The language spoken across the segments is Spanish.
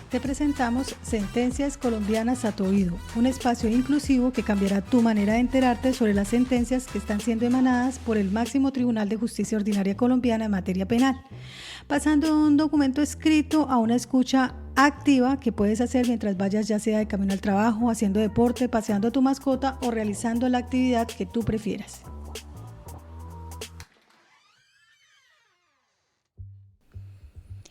Te presentamos Sentencias Colombianas a tu oído, un espacio inclusivo que cambiará tu manera de enterarte sobre las sentencias que están siendo emanadas por el máximo Tribunal de Justicia Ordinaria Colombiana en materia penal, pasando de un documento escrito a una escucha activa que puedes hacer mientras vayas ya sea de camino al trabajo, haciendo deporte, paseando a tu mascota o realizando la actividad que tú prefieras.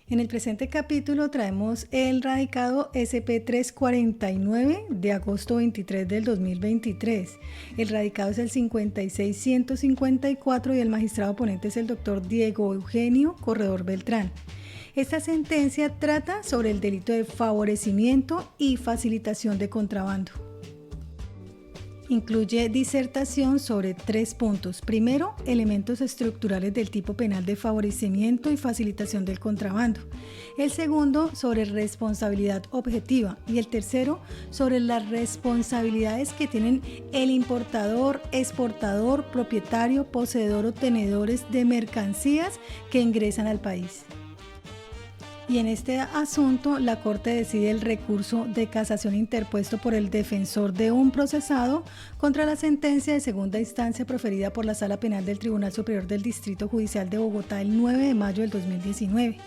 En el presente capítulo traemos el radicado SP349 de agosto 23 del 2023. El radicado es el 56154 y el magistrado ponente es el doctor Diego Eugenio Corredor Beltrán. Esta sentencia trata sobre el delito de favorecimiento y facilitación de contrabando. Incluye disertación sobre 3 puntos. Primero, elementos estructurales del tipo penal de favorecimiento y facilitación del contrabando. El segundo, sobre responsabilidad objetiva. Y el tercero, sobre las responsabilidades que tienen el importador, exportador, propietario, poseedor o tenedores de mercancías que ingresan al país. Y en este asunto, la Corte decide el recurso de casación interpuesto por el defensor de un procesado contra la sentencia de segunda instancia proferida por la Sala Penal del Tribunal Superior del Distrito Judicial de Bogotá el 9 de mayo del 2019.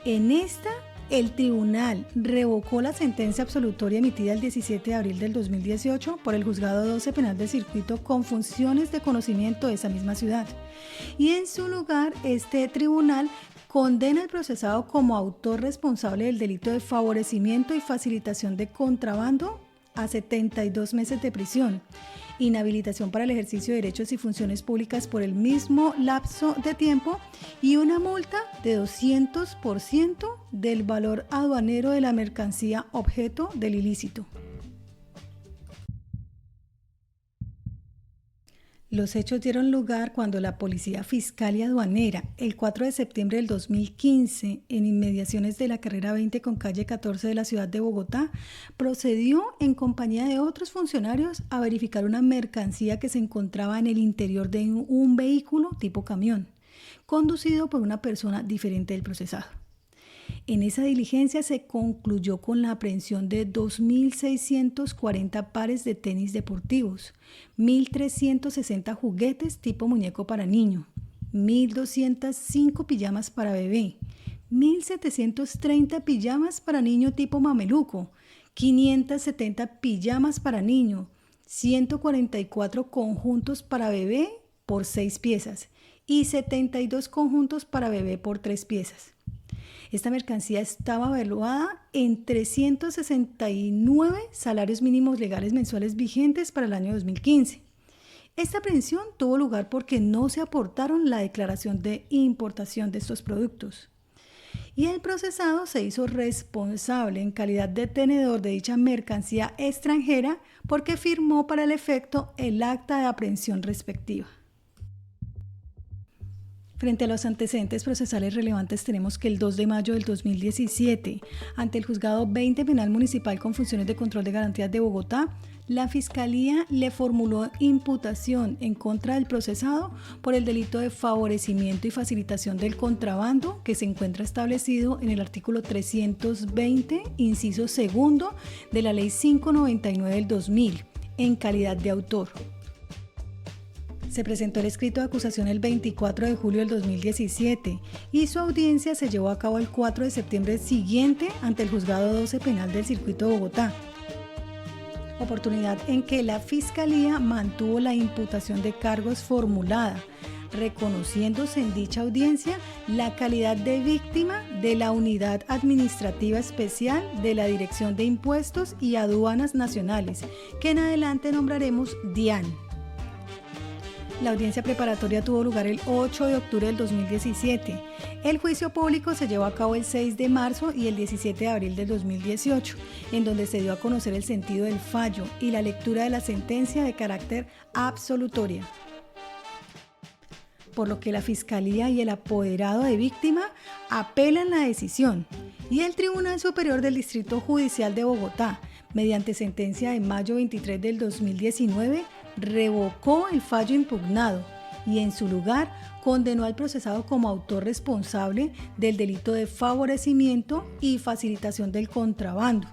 En esta, el tribunal revocó la sentencia absolutoria emitida el 17 de abril del 2018 por el Juzgado 12 Penal del Circuito con funciones de conocimiento de esa misma ciudad. Y en su lugar, este tribunal condena al procesado como autor responsable del delito de favorecimiento y facilitación de contrabando a 72 meses de prisión, inhabilitación para el ejercicio de derechos y funciones públicas por el mismo lapso de tiempo y una multa de 200% del valor aduanero de la mercancía objeto del ilícito. Los hechos dieron lugar cuando la Policía Fiscal y Aduanera, el 4 de septiembre del 2015, en inmediaciones de la carrera 20 con calle 14 de la ciudad de Bogotá, procedió en compañía de otros funcionarios a verificar una mercancía que se encontraba en el interior de un vehículo tipo camión, conducido por una persona diferente del procesado. En esa diligencia se concluyó con la aprehensión de 2.640 pares de tenis deportivos, 1.360 juguetes tipo muñeco para niño, 1.205 pijamas para bebé, 1.730 pijamas para niño tipo mameluco, 570 pijamas para niño, 144 conjuntos para bebé por 6 piezas y 72 conjuntos para bebé por 3 piezas. Esta mercancía estaba evaluada en 369 salarios mínimos legales mensuales vigentes para el año 2015. Esta aprehensión tuvo lugar porque no se aportaron la declaración de importación de estos productos. Y el procesado se hizo responsable en calidad de tenedor de dicha mercancía extranjera porque firmó para el efecto el acta de aprehensión respectiva. Frente a los antecedentes procesales relevantes tenemos que el 2 de mayo del 2017, ante el Juzgado 20 Penal Municipal con funciones de control de garantías de Bogotá, la Fiscalía le formuló imputación en contra del procesado por el delito de favorecimiento y facilitación del contrabando que se encuentra establecido en el artículo 320, inciso segundo de la Ley 599 del 2000, en calidad de autor. Se presentó el escrito de acusación el 24 de julio del 2017 y su audiencia se llevó a cabo el 4 de septiembre siguiente ante el Juzgado 12 Penal del Circuito de Bogotá, oportunidad en que la Fiscalía mantuvo la imputación de cargos formulada, reconociéndose en dicha audiencia la calidad de víctima de la Unidad Administrativa Especial de la Dirección de Impuestos y Aduanas Nacionales, que en adelante nombraremos DIAN. La audiencia preparatoria tuvo lugar el 8 de octubre del 2017. El juicio público se llevó a cabo el 6 de marzo y el 17 de abril del 2018, en donde se dio a conocer el sentido del fallo y la lectura de la sentencia de carácter absolutoria, por lo que la Fiscalía y el apoderado de víctima apelan la decisión y el Tribunal Superior del Distrito Judicial de Bogotá, mediante sentencia de mayo 23 del 2019, revocó el fallo impugnado y en su lugar condenó al procesado como autor responsable del delito de favorecimiento y facilitación del contrabando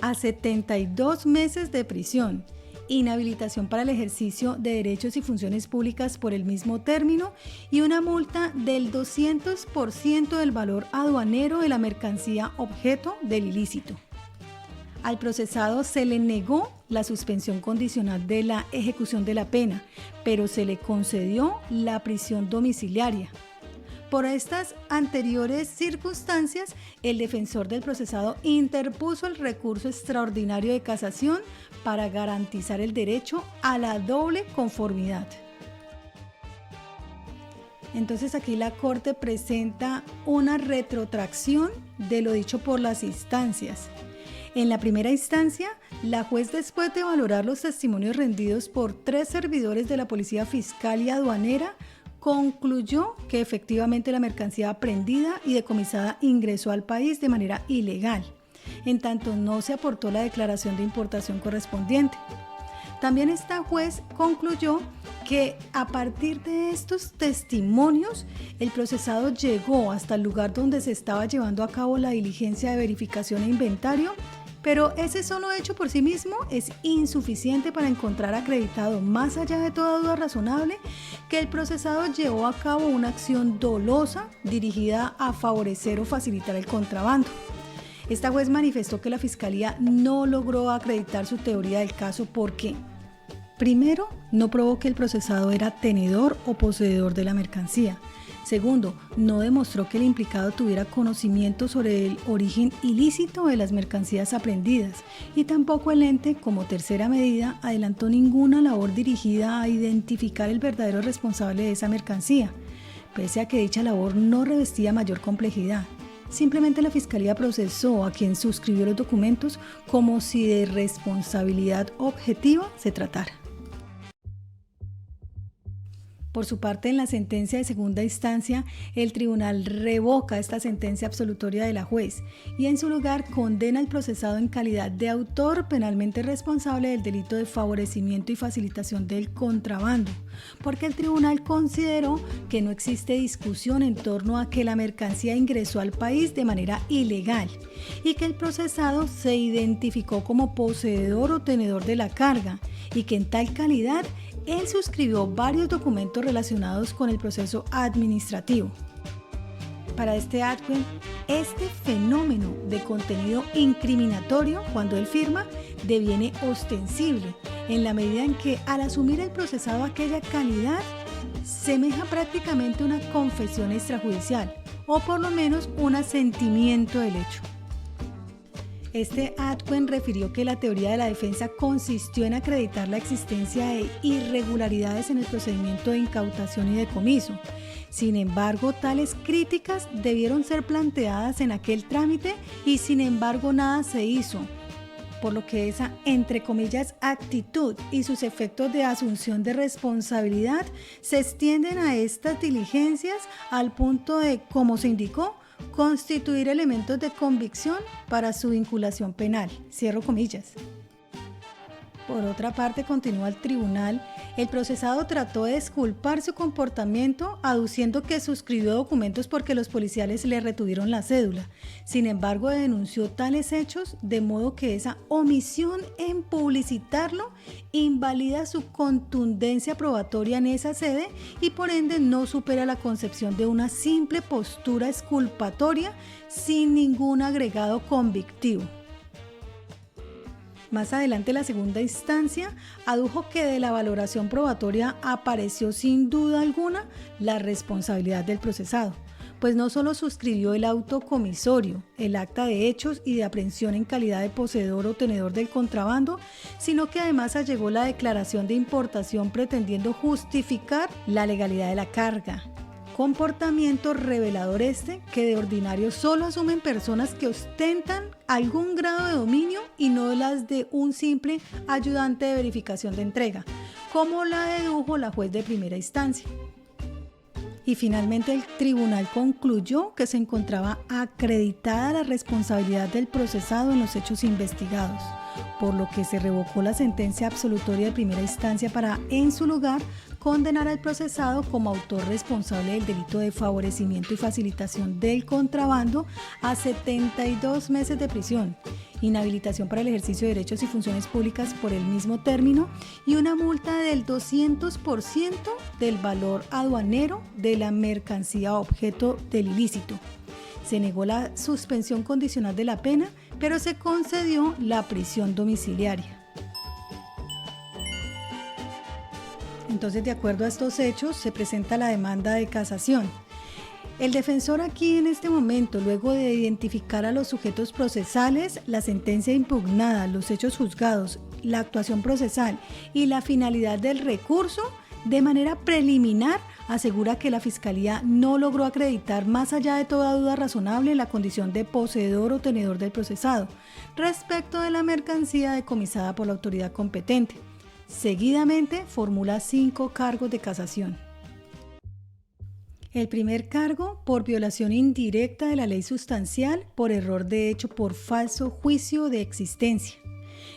a 72 meses de prisión, inhabilitación para el ejercicio de derechos y funciones públicas por el mismo término y una multa del 200% del valor aduanero de la mercancía objeto del ilícito. Al procesado se le negó la suspensión condicional de la ejecución de la pena, pero se le concedió la prisión domiciliaria. Por estas anteriores circunstancias, el defensor del procesado interpuso el recurso extraordinario de casación para garantizar el derecho a la doble conformidad. Entonces aquí la Corte presenta una retrotracción de lo dicho por las instancias. En la primera instancia, la juez, después de valorar los testimonios rendidos por 3 servidores de la Policía Fiscal y Aduanera, concluyó que efectivamente la mercancía aprehendida y decomisada ingresó al país de manera ilegal, en tanto no se aportó la declaración de importación correspondiente. También esta juez concluyó que a partir de estos testimonios, el procesado llegó hasta el lugar donde se estaba llevando a cabo la diligencia de verificación e inventario, pero ese solo hecho por sí mismo es insuficiente para encontrar acreditado, más allá de toda duda razonable, que el procesado llevó a cabo una acción dolosa dirigida a favorecer o facilitar el contrabando. Esta juez manifestó que la Fiscalía no logró acreditar su teoría del caso porque, primero, no probó que el procesado era tenedor o poseedor de la mercancía. Segundo, no demostró que el implicado tuviera conocimiento sobre el origen ilícito de las mercancías aprehendidas y tampoco el ente, como tercera medida, adelantó ninguna labor dirigida a identificar el verdadero responsable de esa mercancía, pese a que dicha labor no revestía mayor complejidad. Simplemente la Fiscalía procesó a quien suscribió los documentos como si de responsabilidad objetiva se tratara. Por su parte, en la sentencia de segunda instancia, el tribunal revoca esta sentencia absolutoria de la juez y en su lugar condena al procesado en calidad de autor penalmente responsable del delito de favorecimiento y facilitación del contrabando, porque el tribunal consideró que no existe discusión en torno a que la mercancía ingresó al país de manera ilegal y que el procesado se identificó como poseedor o tenedor de la carga y que en tal calidad él suscribió varios documentos relacionados con el proceso administrativo. Para este Atwen, este fenómeno de contenido incriminatorio, cuando él firma, deviene ostensible, en la medida en que al asumir el procesado aquella calidad, semeja prácticamente una confesión extrajudicial, o por lo menos un asentimiento del hecho. Este Atwen refirió que la teoría de la defensa consistió en acreditar la existencia de irregularidades en el procedimiento de incautación y decomiso. Sin embargo, tales críticas debieron ser planteadas en aquel trámite y sin embargo nada se hizo, por lo que esa, entre comillas, actitud y sus efectos de asunción de responsabilidad se extienden a estas diligencias al punto de, como se indicó, constituir elementos de convicción para su vinculación penal. Cierro comillas. Por otra parte, continúa el tribunal, el procesado trató de exculpar su comportamiento aduciendo que suscribió documentos porque los policiales le retuvieron la cédula. Sin embargo, denunció tales hechos de modo que esa omisión en publicitarlo invalida su contundencia probatoria en esa sede y por ende no supera la concepción de una simple postura exculpatoria sin ningún agregado convictivo. Más adelante, la segunda instancia adujo que de la valoración probatoria apareció sin duda alguna la responsabilidad del procesado, pues no solo suscribió el auto comisorio, el acta de hechos y de aprehensión en calidad de poseedor o tenedor del contrabando, sino que además allegó la declaración de importación pretendiendo justificar la legalidad de la carga. Comportamiento revelador que de ordinario solo asumen personas que ostentan algún grado de dominio y no las de un simple ayudante de verificación de entrega, como la dedujo la juez de primera instancia. Y finalmente el tribunal concluyó que se encontraba acreditada la responsabilidad del procesado en los hechos investigados, por lo que se revocó la sentencia absolutoria de primera instancia para, en su lugar, condenar al procesado como autor responsable del delito de favorecimiento y facilitación del contrabando a 72 meses de prisión, inhabilitación para el ejercicio de derechos y funciones públicas por el mismo término y una multa del 200% del valor aduanero de la mercancía objeto del ilícito. Se negó la suspensión condicional de la pena, pero se concedió la prisión domiciliaria. Entonces, de acuerdo a estos hechos, se presenta la demanda de casación. El defensor aquí en este momento, luego de identificar a los sujetos procesales, la sentencia impugnada, los hechos juzgados, la actuación procesal y la finalidad del recurso, de manera preliminar asegura que la Fiscalía no logró acreditar más allá de toda duda razonable la condición de poseedor o tenedor del procesado respecto de la mercancía decomisada por la autoridad competente. Seguidamente formula 5 cargos de casación. El primer cargo, por violación indirecta de la ley sustancial por error de hecho por falso juicio de existencia.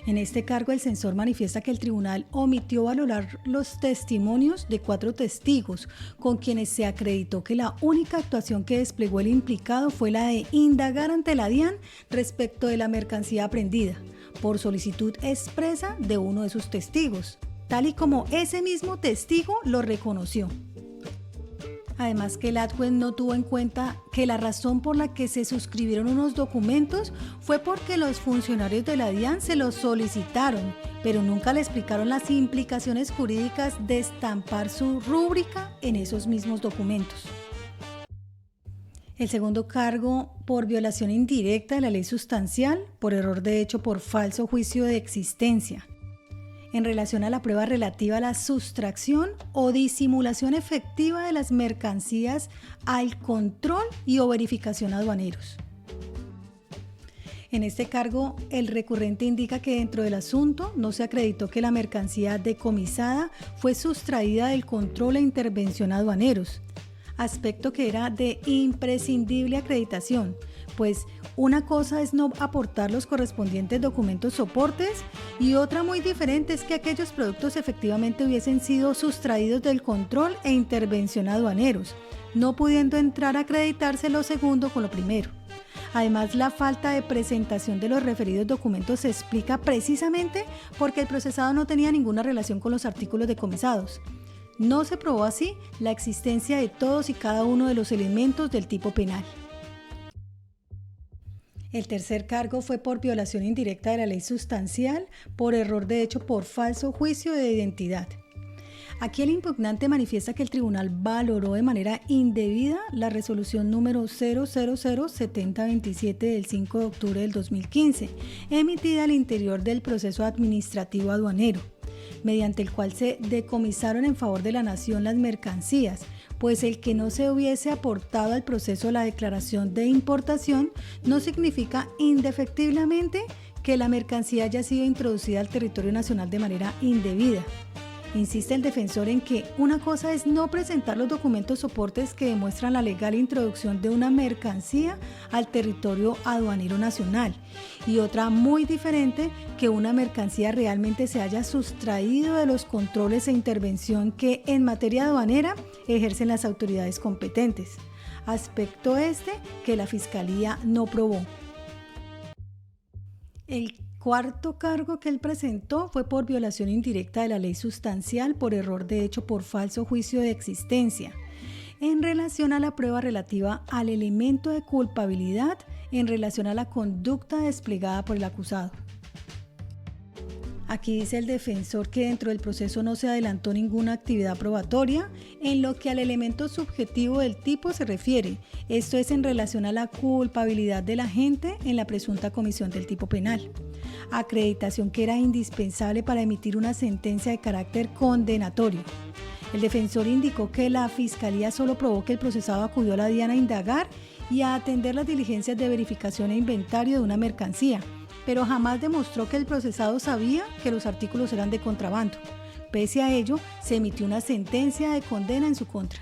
En este cargo el censor manifiesta que el tribunal omitió valorar los testimonios de 4 testigos, con quienes se acreditó que la única actuación que desplegó el implicado fue la de indagar ante la DIAN respecto de la mercancía aprehendida, por solicitud expresa de uno de sus testigos, tal y como ese mismo testigo lo reconoció. Además que el ADJUEZ no tuvo en cuenta que la razón por la que se suscribieron unos documentos fue porque los funcionarios de la DIAN se los solicitaron, pero nunca le explicaron las implicaciones jurídicas de estampar su rúbrica en esos mismos documentos. El segundo cargo, por violación indirecta de la ley sustancial, por error de hecho por falso juicio de existencia, en relación a la prueba relativa a la sustracción o disimulación efectiva de las mercancías al control y o verificación aduaneros. En este cargo, el recurrente indica que dentro del asunto no se acreditó que la mercancía decomisada fue sustraída del control e intervención aduaneros, aspecto que era de imprescindible acreditación, pues una cosa es no aportar los correspondientes documentos soportes y otra muy diferente es que aquellos productos efectivamente hubiesen sido sustraídos del control e intervención aduaneros, no pudiendo entrar a acreditarse lo segundo con lo primero. Además, la falta de presentación de los referidos documentos se explica precisamente porque el procesado no tenía ninguna relación con los artículos decomisados. No se probó así la existencia de todos y cada uno de los elementos del tipo penal. El tercer cargo fue por violación indirecta de la ley sustancial por error de hecho por falso juicio de identidad. Aquí el impugnante manifiesta que el tribunal valoró de manera indebida la resolución número 0007027 del 5 de octubre del 2015, emitida al interior del proceso administrativo aduanero, mediante el cual se decomisaron en favor de la nación las mercancías, pues el que no se hubiese aportado al proceso la declaración de importación no significa indefectiblemente que la mercancía haya sido introducida al territorio nacional de manera indebida. Insiste el defensor en que una cosa es no presentar los documentos soportes que demuestran la legal introducción de una mercancía al territorio aduanero nacional y otra muy diferente que una mercancía realmente se haya sustraído de los controles e intervención que en materia aduanera ejercen las autoridades competentes, aspecto este que la Fiscalía no probó. El cuarto cargo que él presentó fue por violación indirecta de la ley sustancial por error de hecho por falso juicio de existencia, en relación a la prueba relativa al elemento de culpabilidad en relación a la conducta desplegada por el acusado. Aquí dice el defensor que dentro del proceso no se adelantó ninguna actividad probatoria en lo que al elemento subjetivo del tipo se refiere, esto es en relación a la culpabilidad del agente en la presunta comisión del tipo penal, acreditación que era indispensable para emitir una sentencia de carácter condenatorio. El defensor indicó que la Fiscalía solo probó que el procesado acudió a la DIAN a indagar y a atender las diligencias de verificación e inventario de una mercancía, pero jamás demostró que el procesado sabía que los artículos eran de contrabando. Pese a ello, se emitió una sentencia de condena en su contra.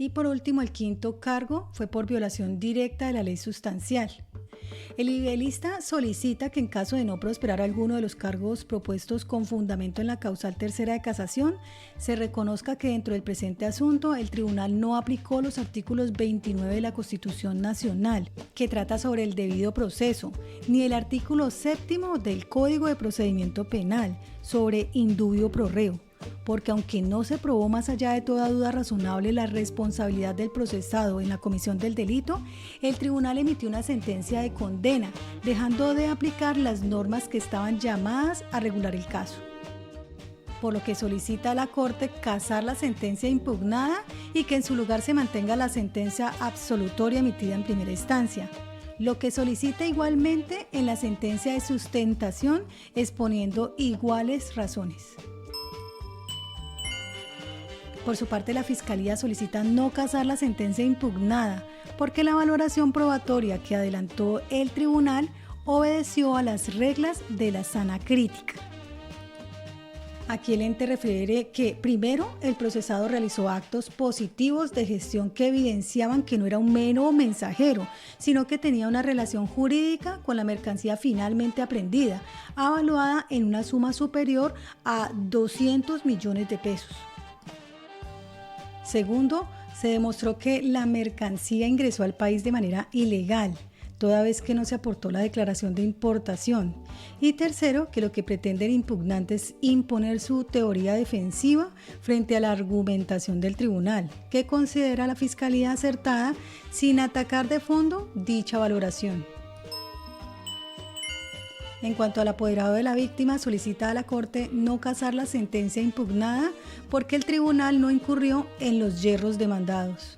Y por último, el quinto cargo fue por violación directa de la ley sustancial. El libelista solicita que en caso de no prosperar alguno de los cargos propuestos con fundamento en la causal tercera de casación, se reconozca que dentro del presente asunto el tribunal no aplicó los artículos 29 de la Constitución Nacional, que trata sobre el debido proceso, ni el artículo 7 del Código de Procedimiento Penal sobre indubio pro reo, porque aunque no se probó más allá de toda duda razonable la responsabilidad del procesado en la comisión del delito, el tribunal emitió una sentencia de condena, dejando de aplicar las normas que estaban llamadas a regular el caso. Por lo que solicita a la Corte casar la sentencia impugnada y que en su lugar se mantenga la sentencia absolutoria emitida en primera instancia, lo que solicita igualmente en la sentencia de sustentación exponiendo iguales razones. Por su parte, la Fiscalía solicita no casar la sentencia impugnada porque la valoración probatoria que adelantó el tribunal obedeció a las reglas de la sana crítica. Aquí el ente refiere que, primero, el procesado realizó actos positivos de gestión que evidenciaban que no era un mero mensajero, sino que tenía una relación jurídica con la mercancía finalmente aprehendida, evaluada en una suma superior a 200 millones de pesos. Segundo, se demostró que la mercancía ingresó al país de manera ilegal, toda vez que no se aportó la declaración de importación. Y tercero, que lo que pretende el impugnante es imponer su teoría defensiva frente a la argumentación del tribunal, que considera a la Fiscalía acertada sin atacar de fondo dicha valoración. En cuanto al apoderado de la víctima, solicita a la Corte no casar la sentencia impugnada porque el tribunal no incurrió en los yerros demandados.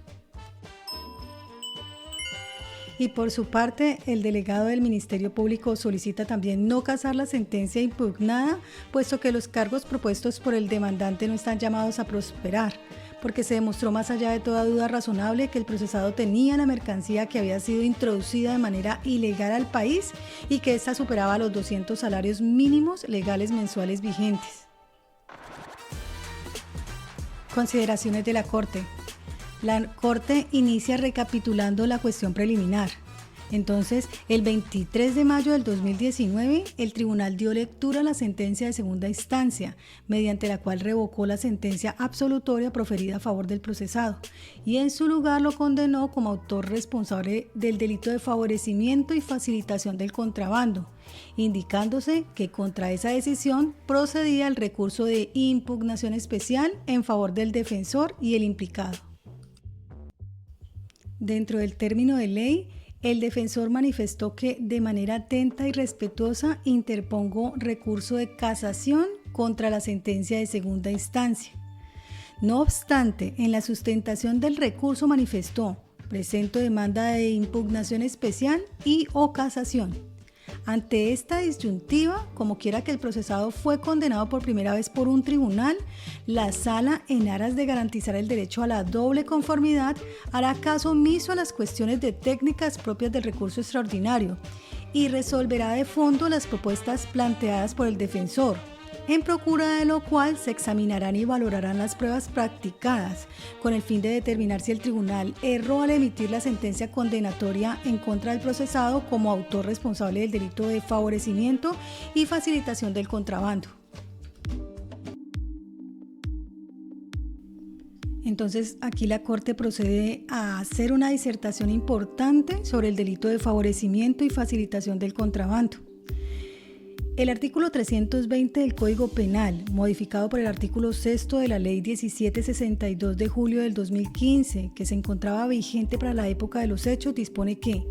Y por su parte, el delegado del Ministerio Público solicita también no casar la sentencia impugnada, puesto que los cargos propuestos por el demandante no están llamados a prosperar, porque se demostró más allá de toda duda razonable que el procesado tenía la mercancía que había sido introducida de manera ilegal al país y que ésta superaba los 200 salarios mínimos legales mensuales vigentes. Consideraciones de la Corte. La Corte inicia recapitulando la cuestión preliminar. Entonces, el 23 de mayo del 2019, el tribunal dio lectura a la sentencia de segunda instancia, mediante la cual revocó la sentencia absolutoria proferida a favor del procesado y en su lugar lo condenó como autor responsable del delito de favorecimiento y facilitación del contrabando, indicándose que contra esa decisión procedía el recurso de impugnación especial en favor del defensor y el implicado. Dentro del término de ley, el defensor manifestó que de manera atenta y respetuosa interpongo recurso de casación contra la sentencia de segunda instancia. No obstante, en la sustentación del recurso manifestó: presento demanda de impugnación especial y o casación. Ante esta disyuntiva, como quiera que el procesado fue condenado por primera vez por un tribunal, la Sala, en aras de garantizar el derecho a la doble conformidad, hará caso omiso a las cuestiones de técnicas propias del recurso extraordinario y resolverá de fondo las propuestas planteadas por el defensor, en procura de lo cual se examinarán y valorarán las pruebas practicadas, con el fin de determinar si el tribunal erró al emitir la sentencia condenatoria en contra del procesado como autor responsable del delito de favorecimiento y facilitación del contrabando. Entonces, aquí la Corte procede a hacer una disertación importante sobre el delito de favorecimiento y facilitación del contrabando. El artículo 320 del Código Penal, modificado por el artículo 6 de la Ley 1762 de julio del 2015, que se encontraba vigente para la época de los hechos, dispone que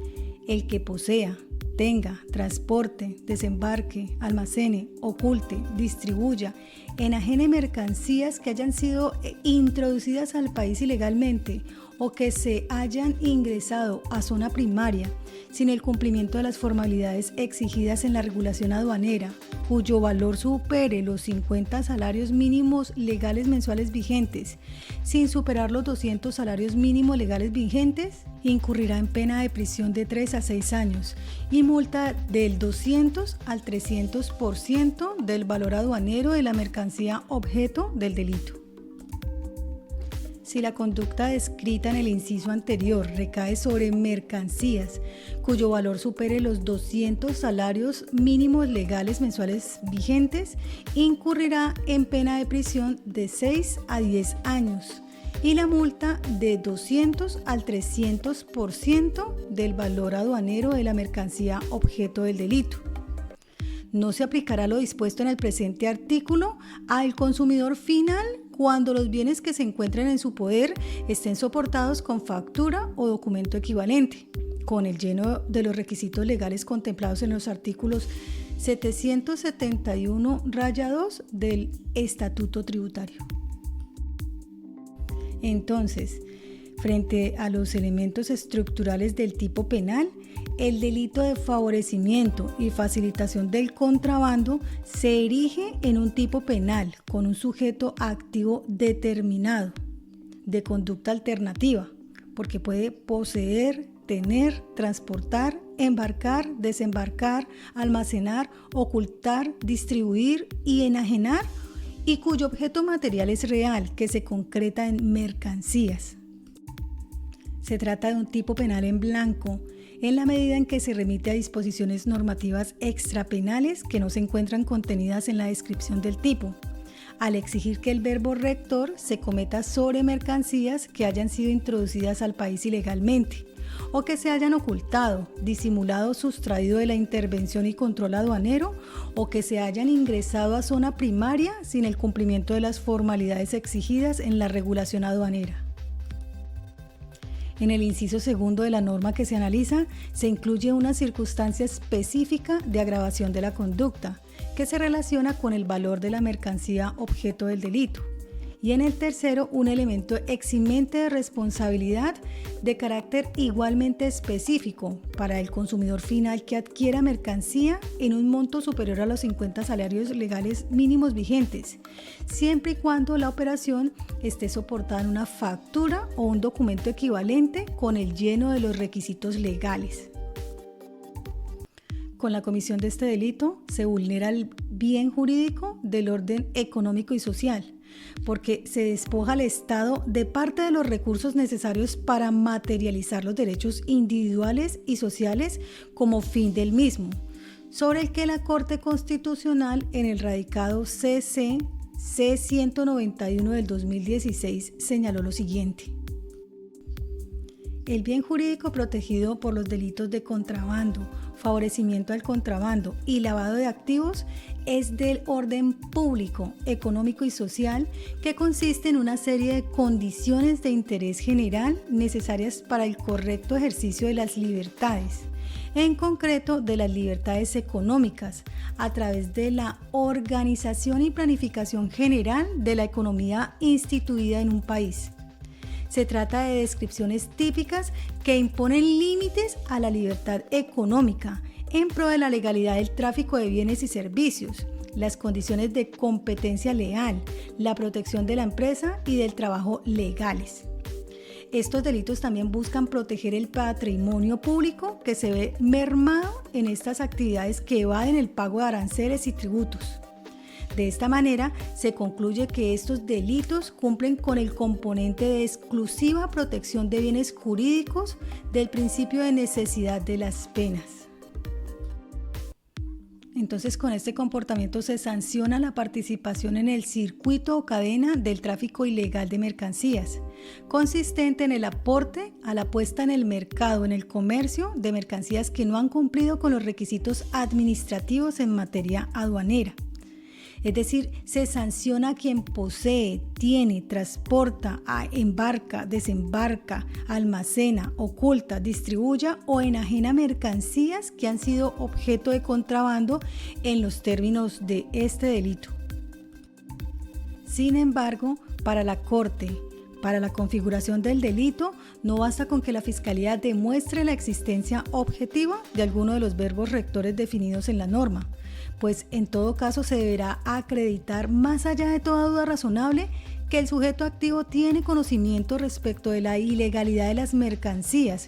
el que posea, tenga, transporte, desembarque, almacene, oculte, distribuya, enajene mercancías que hayan sido introducidas al país ilegalmente o que se hayan ingresado a zona primaria sin el cumplimiento de las formalidades exigidas en la regulación aduanera, cuyo valor supere los 50 salarios mínimos legales mensuales vigentes, sin superar los 200 salarios mínimos legales vigentes, incurrirá en pena de prisión de 3 a 6 años y multa del 200 al 300% del valor aduanero de la mercancía objeto del delito. Si la conducta descrita en el inciso anterior recae sobre mercancías cuyo valor supere los 200 salarios mínimos legales mensuales vigentes, incurrirá en pena de prisión de 6 a 10 años y la multa de 200 al 300% del valor aduanero de la mercancía objeto del delito. No se aplicará lo dispuesto en el presente artículo al consumidor final cuando los bienes que se encuentren en su poder estén soportados con factura o documento equivalente, con el lleno de los requisitos legales contemplados en los artículos 771-2 del Estatuto Tributario. Entonces, frente a los elementos estructurales del tipo penal, el delito de favorecimiento y facilitación del contrabando se erige en un tipo penal con un sujeto activo determinado, de conducta alternativa, porque puede poseer, tener, transportar, embarcar, desembarcar, almacenar, ocultar, distribuir y enajenar, y cuyo objeto material es real, que se concreta en mercancías. Se trata de un tipo penal en blanco, en la medida en que se remite a disposiciones normativas extrapenales que no se encuentran contenidas en la descripción del tipo, al exigir que el verbo rector se cometa sobre mercancías que hayan sido introducidas al país ilegalmente, o que se hayan ocultado, disimulado o sustraído de la intervención y control aduanero, o que se hayan ingresado a zona primaria sin el cumplimiento de las formalidades exigidas en la regulación aduanera. En el inciso segundo de la norma que se analiza, se incluye una circunstancia específica de agravación de la conducta, que se relaciona con el valor de la mercancía objeto del delito. Y en el tercero, un elemento eximente de responsabilidad de carácter igualmente específico para el consumidor final que adquiera mercancía en un monto superior a los 50 salarios legales mínimos vigentes, siempre y cuando la operación esté soportada en una factura o un documento equivalente con el lleno de los requisitos legales. Con la comisión de este delito se vulnera el bien jurídico del orden económico y social, porque se despoja al Estado de parte de los recursos necesarios para materializar los derechos individuales y sociales como fin del mismo, sobre el que la Corte Constitucional en el radicado CC C-191 del 2016 señaló lo siguiente: el bien jurídico protegido por los delitos de contrabando, favorecimiento al contrabando y lavado de activos es del orden público, económico y social, que consiste en una serie de condiciones de interés general necesarias para el correcto ejercicio de las libertades, en concreto de las libertades económicas, a través de la organización y planificación general de la economía instituida en un país. Se trata de descripciones típicas que imponen límites a la libertad económica en pro de la legalidad del tráfico de bienes y servicios, las condiciones de competencia leal, la protección de la empresa y del trabajo legales. Estos delitos también buscan proteger el patrimonio público que se ve mermado en estas actividades que evaden el pago de aranceles y tributos. De esta manera, se concluye que estos delitos cumplen con el componente de exclusiva protección de bienes jurídicos del principio de necesidad de las penas. Entonces, con este comportamiento se sanciona la participación en el circuito o cadena del tráfico ilegal de mercancías, consistente en el aporte a la puesta en el mercado, en el comercio de mercancías que no han cumplido con los requisitos administrativos en materia aduanera. Es decir, se sanciona a quien posee, tiene, transporta, embarca, desembarca, almacena, oculta, distribuya o enajena mercancías que han sido objeto de contrabando en los términos de este delito. Sin embargo, para la Corte, para la configuración del delito, no basta con que la Fiscalía demuestre la existencia objetiva de alguno de los verbos rectores definidos en la norma, pues en todo caso se deberá acreditar más allá de toda duda razonable que el sujeto activo tiene conocimiento respecto de la ilegalidad de las mercancías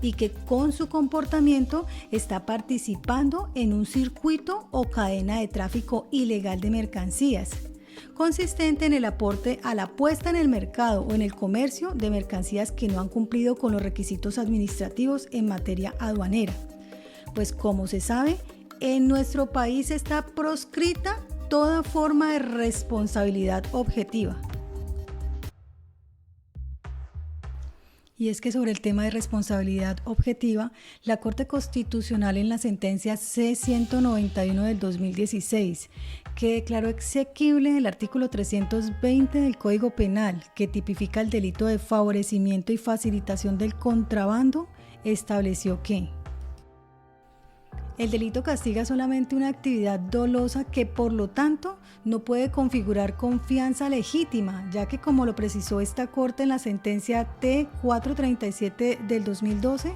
y que con su comportamiento está participando en un circuito o cadena de tráfico ilegal de mercancías, consistente en el aporte a la puesta en el mercado o en el comercio de mercancías que no han cumplido con los requisitos administrativos en materia aduanera. Pues como se sabe, en nuestro país está proscrita toda forma de responsabilidad objetiva. Y es que sobre el tema de responsabilidad objetiva, la Corte Constitucional en la sentencia C-191 del 2016, que declaró exequible el artículo 320 del Código Penal, que tipifica el delito de favorecimiento y facilitación del contrabando, estableció que el delito castiga solamente una actividad dolosa que, por lo tanto, no puede configurar confianza legítima, ya que, como lo precisó esta Corte en la sentencia T-437 del 2012,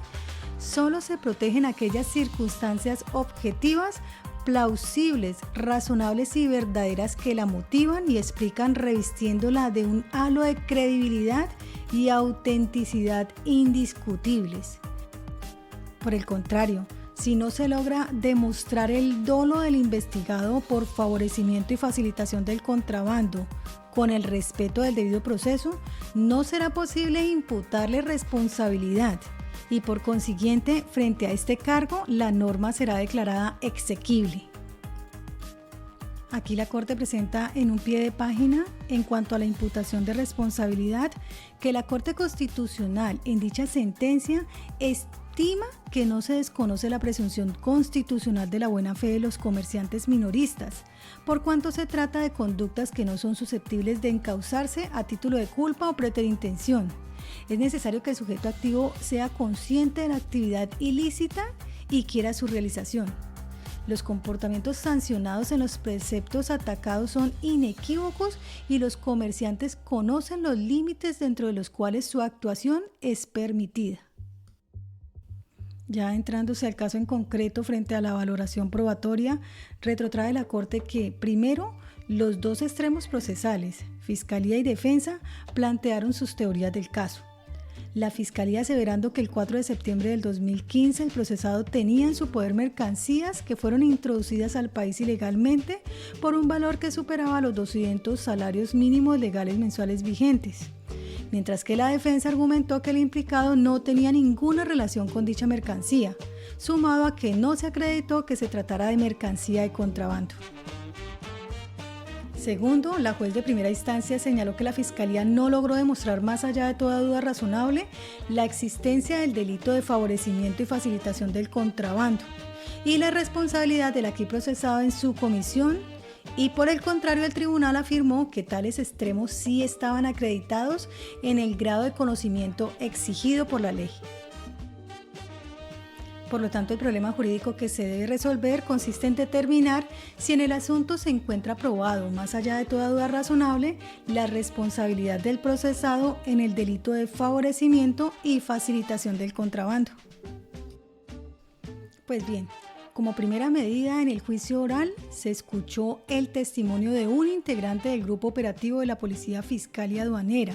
solo se protegen aquellas circunstancias objetivas, plausibles, razonables y verdaderas que la motivan y explican, revistiéndola de un halo de credibilidad y autenticidad indiscutibles. Por el contrario, si no se logra demostrar el dolo del investigado por favorecimiento y facilitación del contrabando con el respeto del debido proceso, no será posible imputarle responsabilidad y, por consiguiente, frente a este cargo, la norma será declarada exequible. Aquí la Corte presenta en un pie de página, en cuanto a la imputación de responsabilidad, que la Corte Constitucional en dicha sentencia estima que no se desconoce la presunción constitucional de la buena fe de los comerciantes minoristas, por cuanto se trata de conductas que no son susceptibles de encauzarse a título de culpa o preterintención. Es necesario que el sujeto activo sea consciente de la actividad ilícita y quiera su realización. Los comportamientos sancionados en los preceptos atacados son inequívocos y los comerciantes conocen los límites dentro de los cuales su actuación es permitida. Ya entrándose al caso en concreto frente a la valoración probatoria, retrotrae la Corte que, primero, los dos extremos procesales, Fiscalía y Defensa, plantearon sus teorías del caso. La Fiscalía aseverando que el 4 de septiembre del 2015 el procesado tenía en su poder mercancías que fueron introducidas al país ilegalmente por un valor que superaba los 200 salarios mínimos legales mensuales vigentes, mientras que la defensa argumentó que el implicado no tenía ninguna relación con dicha mercancía, sumado a que no se acreditó que se tratara de mercancía de contrabando. Segundo, la juez de primera instancia señaló que la Fiscalía no logró demostrar más allá de toda duda razonable la existencia del delito de favorecimiento y facilitación del contrabando y la responsabilidad del aquí procesado en su comisión, y por el contrario el tribunal afirmó que tales extremos sí estaban acreditados en el grado de conocimiento exigido por la ley. Por lo tanto, el problema jurídico que se debe resolver consiste en determinar si en el asunto se encuentra probado, más allá de toda duda razonable, la responsabilidad del procesado en el delito de favorecimiento y facilitación del contrabando. Pues bien, como primera medida en el juicio oral, se escuchó el testimonio de un integrante del grupo operativo de la Policía Fiscal y Aduanera,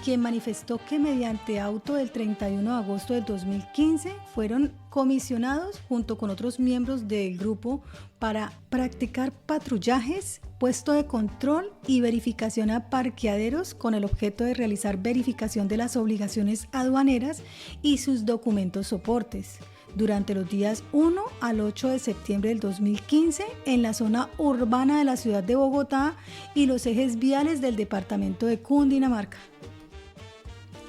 quien manifestó que mediante auto del 31 de agosto del 2015 fueron comisionados junto con otros miembros del grupo para practicar patrullajes, puesto de control y verificación a parqueaderos con el objeto de realizar verificación de las obligaciones aduaneras y sus documentos soportes durante los días 1 al 8 de septiembre del 2015 en la zona urbana de la ciudad de Bogotá y los ejes viales del departamento de Cundinamarca,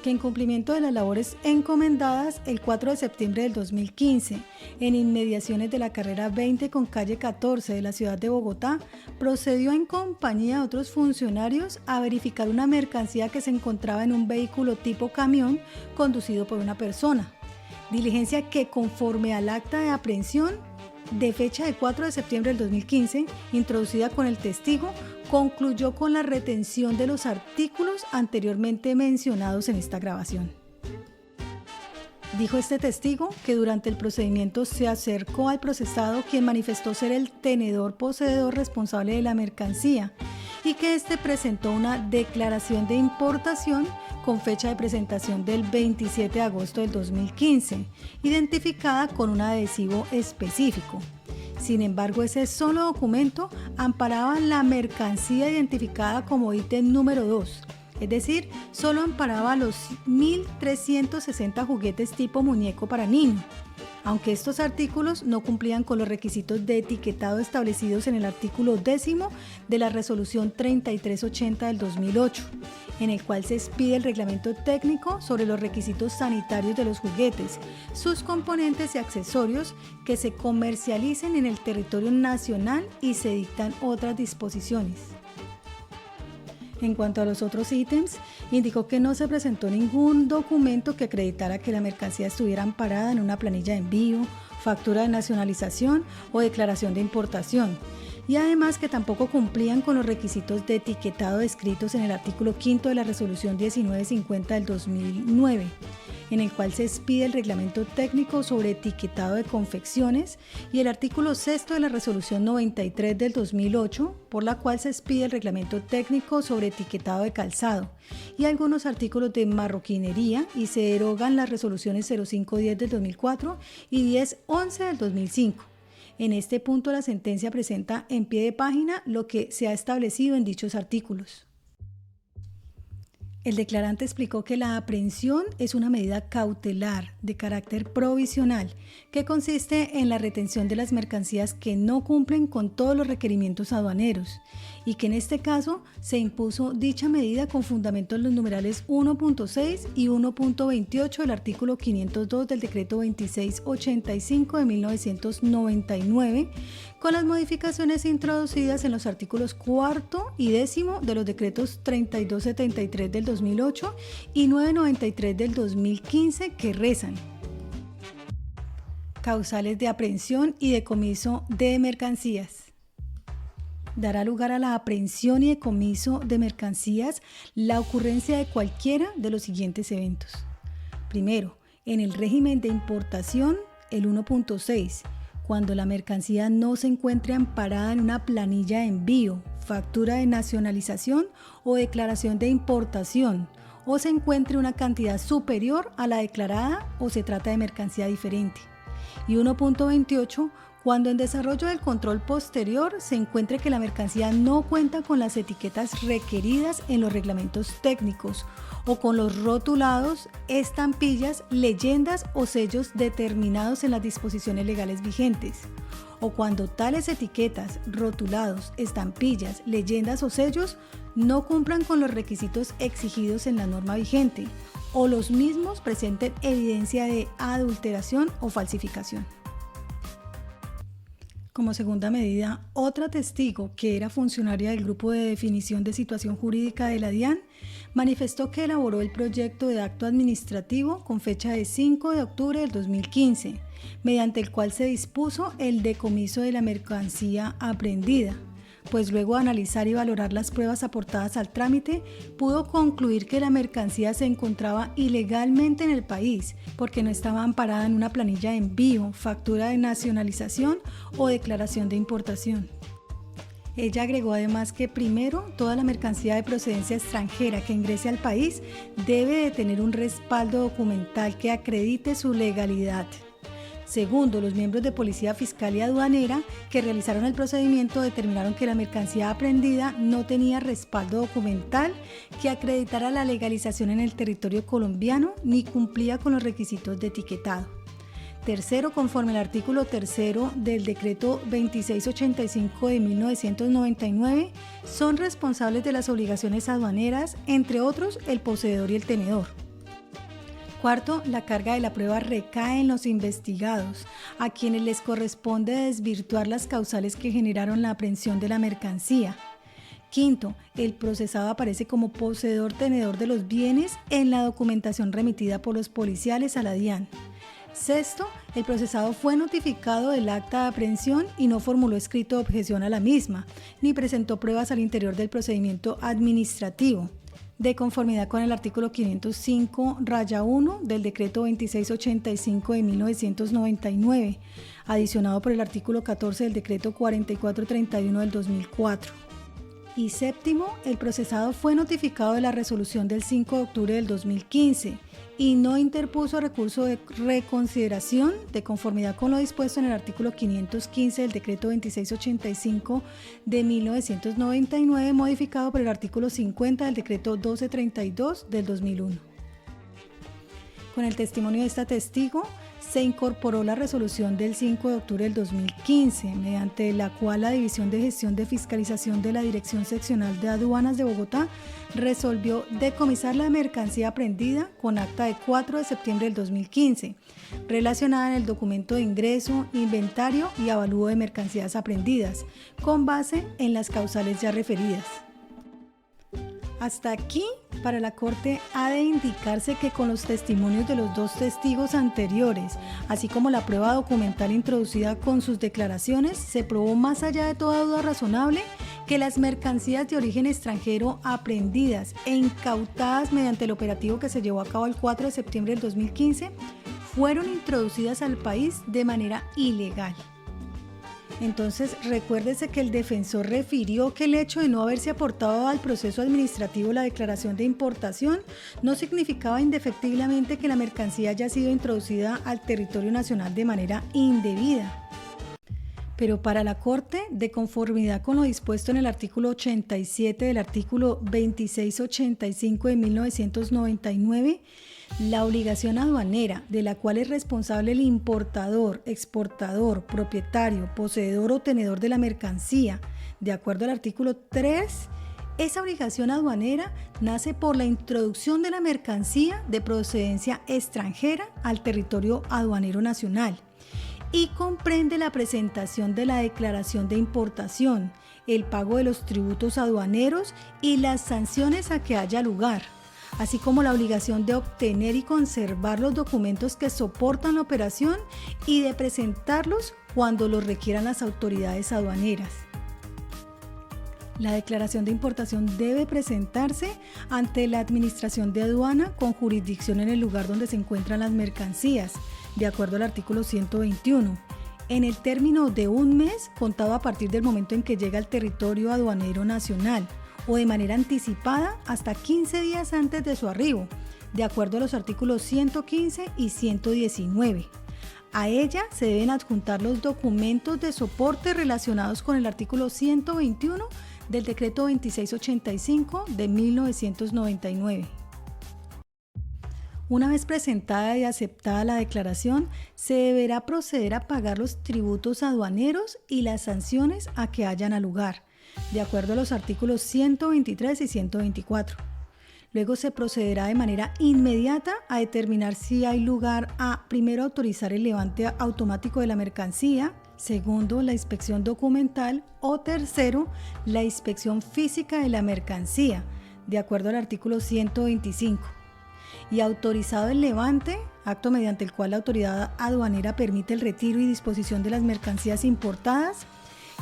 que en cumplimiento de las labores encomendadas el 4 de septiembre del 2015 en inmediaciones de la carrera 20 con calle 14 de la ciudad de Bogotá, procedió en compañía de otros funcionarios a verificar una mercancía que se encontraba en un vehículo tipo camión conducido por una persona. Diligencia que, conforme al acta de aprehensión de fecha del 4 de septiembre del 2015, introducida con el testigo, concluyó con la retención de los artículos anteriormente mencionados en esta grabación. Dijo este testigo que durante el procedimiento se acercó al procesado, quien manifestó ser el tenedor poseedor responsable de la mercancía, y que éste presentó una declaración de importación con fecha de presentación del 27 de agosto del 2015, identificada con un adhesivo específico. Sin embargo, ese solo documento amparaba la mercancía identificada como ítem número 2, es decir, solo amparaba los 1.360 juguetes tipo muñeco para niño, aunque estos artículos no cumplían con los requisitos de etiquetado establecidos en el artículo 10 de la Resolución 3380 del 2008, en el cual se expide el reglamento técnico sobre los requisitos sanitarios de los juguetes, sus componentes y accesorios que se comercialicen en el territorio nacional y se dictan otras disposiciones. En cuanto a los otros ítems, indicó que no se presentó ningún documento que acreditara que la mercancía estuviera amparada en una planilla de envío, factura de nacionalización o declaración de importación, y además que tampoco cumplían con los requisitos de etiquetado descritos en el artículo 5 de la Resolución 1950 del 2009, en el cual se expide el reglamento técnico sobre etiquetado de confecciones, y el artículo 6 de la Resolución 93 del 2008, por la cual se expide el reglamento técnico sobre etiquetado de calzado, y algunos artículos de marroquinería, y se derogan las resoluciones 0510 del 2004 y 1011 del 2005. En este punto, la sentencia presenta en pie de página lo que se ha establecido en dichos artículos. El declarante explicó que la aprehensión es una medida cautelar de carácter provisional que consiste en la retención de las mercancías que no cumplen con todos los requerimientos aduaneros y que en este caso se impuso dicha medida con fundamento en los numerales 1.6 y 1.28 del artículo 502 del decreto 2685 de 1999, con las modificaciones introducidas en los artículos 4 y 10 de los decretos 3273 del 2008 y 993 del 2015, que rezan: causales de aprehensión y decomiso de mercancías. Dará lugar a la aprehensión y decomiso de mercancías la ocurrencia de cualquiera de los siguientes eventos. Primero, en el régimen de importación, el 1.6, cuando la mercancía no se encuentre amparada en una planilla de envío, factura de nacionalización o declaración de importación, o se encuentre una cantidad superior a la declarada o se trata de mercancía diferente. Y 1.28, cuando en desarrollo del control posterior se encuentre que la mercancía no cuenta con las etiquetas requeridas en los reglamentos técnicos o con los rotulados, estampillas, leyendas o sellos determinados en las disposiciones legales vigentes, o cuando tales etiquetas, rotulados, estampillas, leyendas o sellos no cumplan con los requisitos exigidos en la norma vigente o los mismos presenten evidencia de adulteración o falsificación. Como segunda medida, otra testigo, que era funcionaria del Grupo de Definición de Situación Jurídica de la DIAN, manifestó que elaboró el proyecto de acto administrativo con fecha de 5 de octubre del 2015, mediante el cual se dispuso el decomiso de la mercancía aprehendida, pues luego de analizar y valorar las pruebas aportadas al trámite, pudo concluir que la mercancía se encontraba ilegalmente en el país porque no estaba amparada en una planilla de envío, factura de nacionalización o declaración de importación. Ella agregó además que primero, toda la mercancía de procedencia extranjera que ingrese al país debe de tener un respaldo documental que acredite su legalidad. Segundo, los miembros de Policía Fiscal y Aduanera que realizaron el procedimiento determinaron que la mercancía aprehendida no tenía respaldo documental que acreditara la legalización en el territorio colombiano ni cumplía con los requisitos de etiquetado. Tercero, conforme al artículo 3 del decreto 2685 de 1999, son responsables de las obligaciones aduaneras, entre otros, el poseedor y el tenedor. Cuarto, la carga de la prueba recae en los investigados, a quienes les corresponde desvirtuar las causales que generaron la aprehensión de la mercancía. Quinto, el procesado aparece como poseedor-tenedor de los bienes en la documentación remitida por los policiales a la DIAN. Sexto, el procesado fue notificado del acta de aprehensión y no formuló escrito de objeción a la misma, ni presentó pruebas al interior del procedimiento administrativo, de conformidad con el artículo 505-1 del decreto 2685 de 1999, adicionado por el artículo 14 del decreto 4431 del 2004. Y séptimo, el procesado fue notificado de la resolución del 5 de octubre del 2015, y no interpuso recurso de reconsideración de conformidad con lo dispuesto en el artículo 515 del decreto 2685 de 1999, modificado por el artículo 50 del decreto 1232 del 2001. Con el testimonio de esta testigo, se incorporó la resolución del 5 de octubre del 2015, mediante la cual la División de Gestión de Fiscalización de la Dirección Seccional de Aduanas de Bogotá resolvió decomisar la mercancía aprehendida con acta de 4 de septiembre del 2015, relacionada en el documento de ingreso, inventario y avalúo de mercancías aprehendidas, con base en las causales ya referidas. Hasta aquí, para la Corte ha de indicarse que con los testimonios de los dos testigos anteriores, así como la prueba documental introducida con sus declaraciones, se probó más allá de toda duda razonable que las mercancías de origen extranjero aprehendidas e incautadas mediante el operativo que se llevó a cabo el 4 de septiembre del 2015 fueron introducidas al país de manera ilegal. Entonces, recuérdese que el defensor refirió que el hecho de no haberse aportado al proceso administrativo la declaración de importación no significaba indefectiblemente que la mercancía haya sido introducida al territorio nacional de manera indebida. Pero para la Corte, de conformidad con lo dispuesto en el artículo 87 del artículo 2685 de 1999, la obligación aduanera de la cual es responsable el importador, exportador, propietario, poseedor o tenedor de la mercancía, de acuerdo al artículo 3, esa obligación aduanera nace por la introducción de la mercancía de procedencia extranjera al territorio aduanero nacional y comprende la presentación de la declaración de importación, el pago de los tributos aduaneros y las sanciones a que haya lugar, así como la obligación de obtener y conservar los documentos que soportan la operación y de presentarlos cuando los requieran las autoridades aduaneras. La declaración de importación debe presentarse ante la Administración de Aduana con jurisdicción en el lugar donde se encuentran las mercancías, de acuerdo al artículo 121, en el término de un mes contado a partir del momento en que llega al territorio aduanero nacional, o de manera anticipada hasta 15 días antes de su arribo, de acuerdo a los artículos 115 y 119. A ella se deben adjuntar los documentos de soporte relacionados con el artículo 121 del decreto 2685 de 1999. Una vez presentada y aceptada la declaración, se deberá proceder a pagar los tributos aduaneros y las sanciones a que hayan lugar, de acuerdo a los artículos 123 y 124. Luego se procederá de manera inmediata a determinar si hay lugar a, primero, autorizar el levante automático de la mercancía, segundo, la inspección documental o tercero, la inspección física de la mercancía, de acuerdo al artículo 125. Y autorizado el levante, acto mediante el cual la autoridad aduanera permite el retiro y disposición de las mercancías importadas,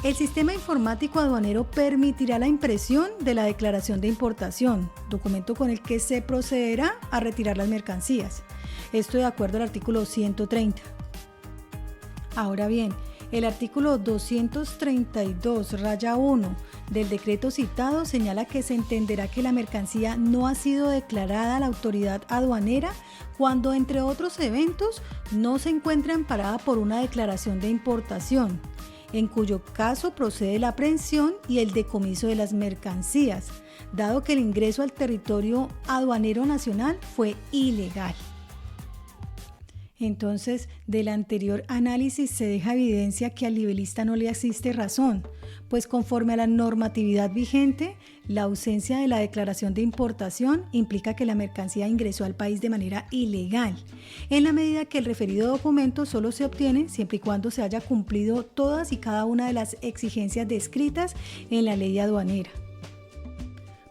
el sistema informático aduanero permitirá la impresión de la declaración de importación, documento con el que se procederá a retirar las mercancías. Esto de acuerdo al artículo 130. Ahora bien, el artículo 232-1 del decreto citado señala que se entenderá que la mercancía no ha sido declarada a la autoridad aduanera cuando, entre otros eventos, no se encuentra amparada por una declaración de importación, en cuyo caso procede la aprehensión y el decomiso de las mercancías, dado que el ingreso al territorio aduanero nacional fue ilegal. Entonces, del anterior análisis se deja evidencia que al libelista no le asiste razón, pues conforme a la normatividad vigente, la ausencia de la declaración de importación implica que la mercancía ingresó al país de manera ilegal, en la medida que el referido documento solo se obtiene siempre y cuando se haya cumplido todas y cada una de las exigencias descritas en la ley aduanera.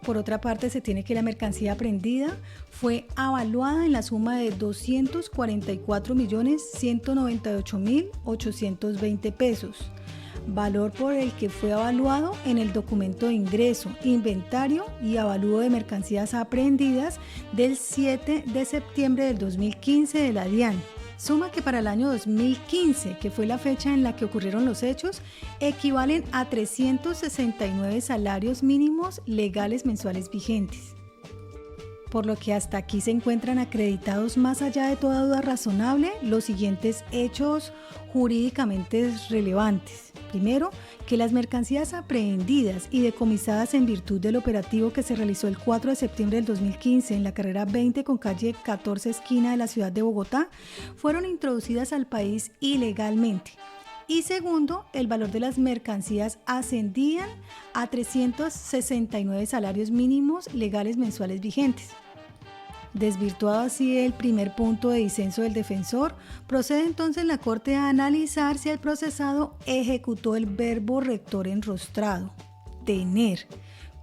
Por otra parte, se tiene que la mercancía aprehendida fue avaluada en la suma de 244.198.820 pesos, valor por el que fue evaluado en el documento de ingreso, inventario y avalúo de mercancías aprehendidas del 7 de septiembre del 2015 de la DIAN. Suma que para el año 2015, que fue la fecha en la que ocurrieron los hechos, equivalen a 369 salarios mínimos legales mensuales vigentes. por lo que hasta aquí se encuentran acreditados más allá de toda duda razonable los siguientes hechos jurídicamente relevantes. Primero, que las mercancías aprehendidas y decomisadas en virtud del operativo que se realizó el 4 de septiembre del 2015 en la carrera 20 con calle 14 esquina de la ciudad de Bogotá fueron introducidas al país ilegalmente. Y segundo, el valor de las mercancías ascendían a 369 salarios mínimos legales mensuales vigentes. Desvirtuado así el primer punto de disenso del defensor, procede entonces la Corte a analizar si el procesado ejecutó el verbo rector enrostrado, tener,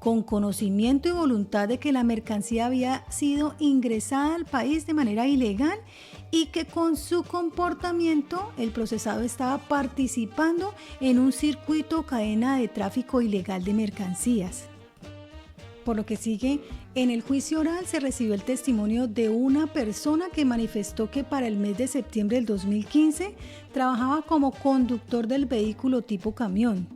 con conocimiento y voluntad de que la mercancía había sido ingresada al país de manera ilegal y que con su comportamiento el procesado estaba participando en un circuito o cadena de tráfico ilegal de mercancías. Por lo que sigue, en el juicio oral se recibió el testimonio de una persona que manifestó que para el mes de septiembre del 2015 trabajaba como conductor del vehículo tipo camión,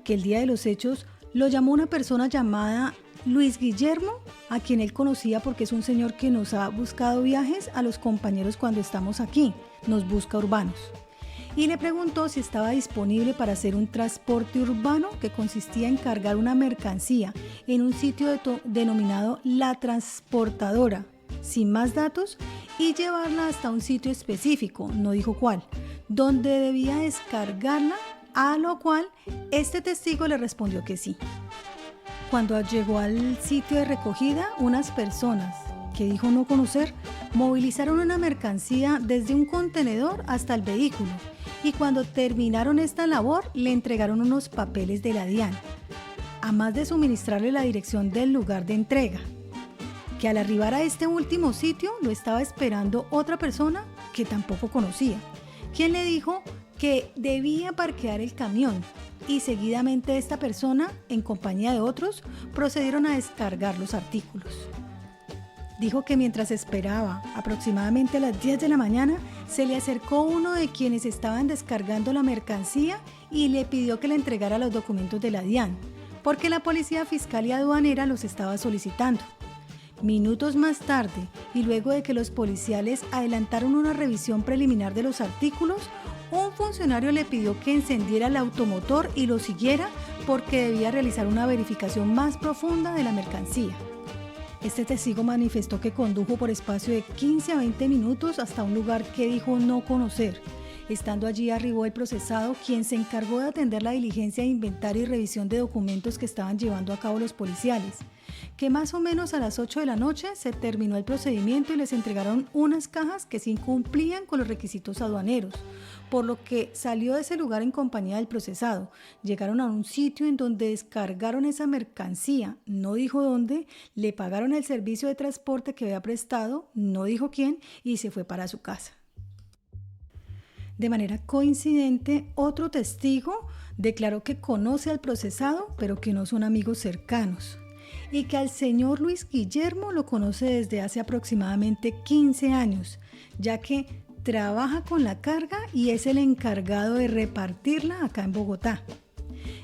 que el día de los hechos lo llamó una persona llamada Luis Guillermo, a quien él conocía porque es un señor que nos ha buscado viajes a los compañeros cuando estamos aquí, nos busca urbanos. Y le preguntó si estaba disponible para hacer un transporte urbano que consistía en cargar una mercancía en un sitio denominado La Transportadora, sin más datos, y llevarla hasta un sitio específico, no dijo cuál, donde debía descargarla, a lo cual este testigo le respondió que sí. Cuando llegó al sitio de recogida, unas personas, que dijo no conocer, movilizaron una mercancía desde un contenedor hasta el vehículo y cuando terminaron esta labor le entregaron unos papeles de la DIAN, además de suministrarle la dirección del lugar de entrega, que al arribar a este último sitio lo estaba esperando otra persona que tampoco conocía, quien le dijo que debía parquear el camión y seguidamente esta persona, en compañía de otros, procedieron a descargar los artículos. Dijo que mientras esperaba, aproximadamente a las 10 de la mañana, se le acercó uno de quienes estaban descargando la mercancía y le pidió que le entregara los documentos de la DIAN, porque la Policía Fiscal y Aduanera los estaba solicitando. Minutos más tarde, y luego de que los policiales adelantaron una revisión preliminar de los artículos, un funcionario le pidió que encendiera el automotor y lo siguiera porque debía realizar una verificación más profunda de la mercancía. Este testigo manifestó que condujo por espacio de 15 a 20 minutos hasta un lugar que dijo no conocer. Estando allí arribó el procesado, quien se encargó de atender la diligencia de inventario y revisión de documentos que estaban llevando a cabo los policiales, que más o menos a las 8 de la noche se terminó el procedimiento y les entregaron unas cajas que sí cumplían con los requisitos aduaneros, por lo que salió de ese lugar en compañía del procesado. Llegaron a un sitio en donde descargaron esa mercancía, no dijo dónde, le pagaron el servicio de transporte que había prestado, no dijo quién, y se fue para su casa. De manera coincidente, otro testigo declaró que conoce al procesado, pero que no son amigos cercanos, y que al señor Luis Guillermo lo conoce desde hace aproximadamente 15 años, ya que trabaja con la carga y es el encargado de repartirla acá en Bogotá.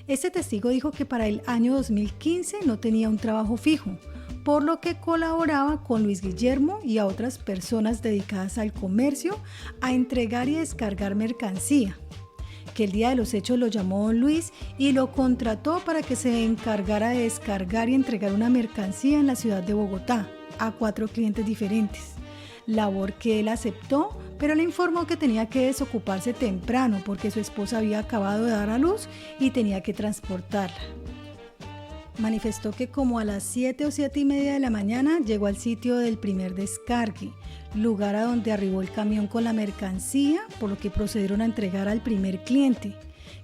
Este testigo dijo que para el año 2015 no tenía un trabajo fijo, por lo que colaboraba con Luis Guillermo y a otras personas dedicadas al comercio a entregar y descargar mercancía, que el día de los hechos lo llamó don Luis y lo contrató para que se encargara de descargar y entregar una mercancía en la ciudad de Bogotá a 4 clientes diferentes, labor que él aceptó, pero le informó que tenía que desocuparse temprano porque su esposa había acabado de dar a luz y tenía que transportarla. Manifestó que como a las 7 o 7:30 de la mañana llegó al sitio del primer descargue, lugar a donde arribó el camión con la mercancía, por lo que procedieron a entregar al primer cliente,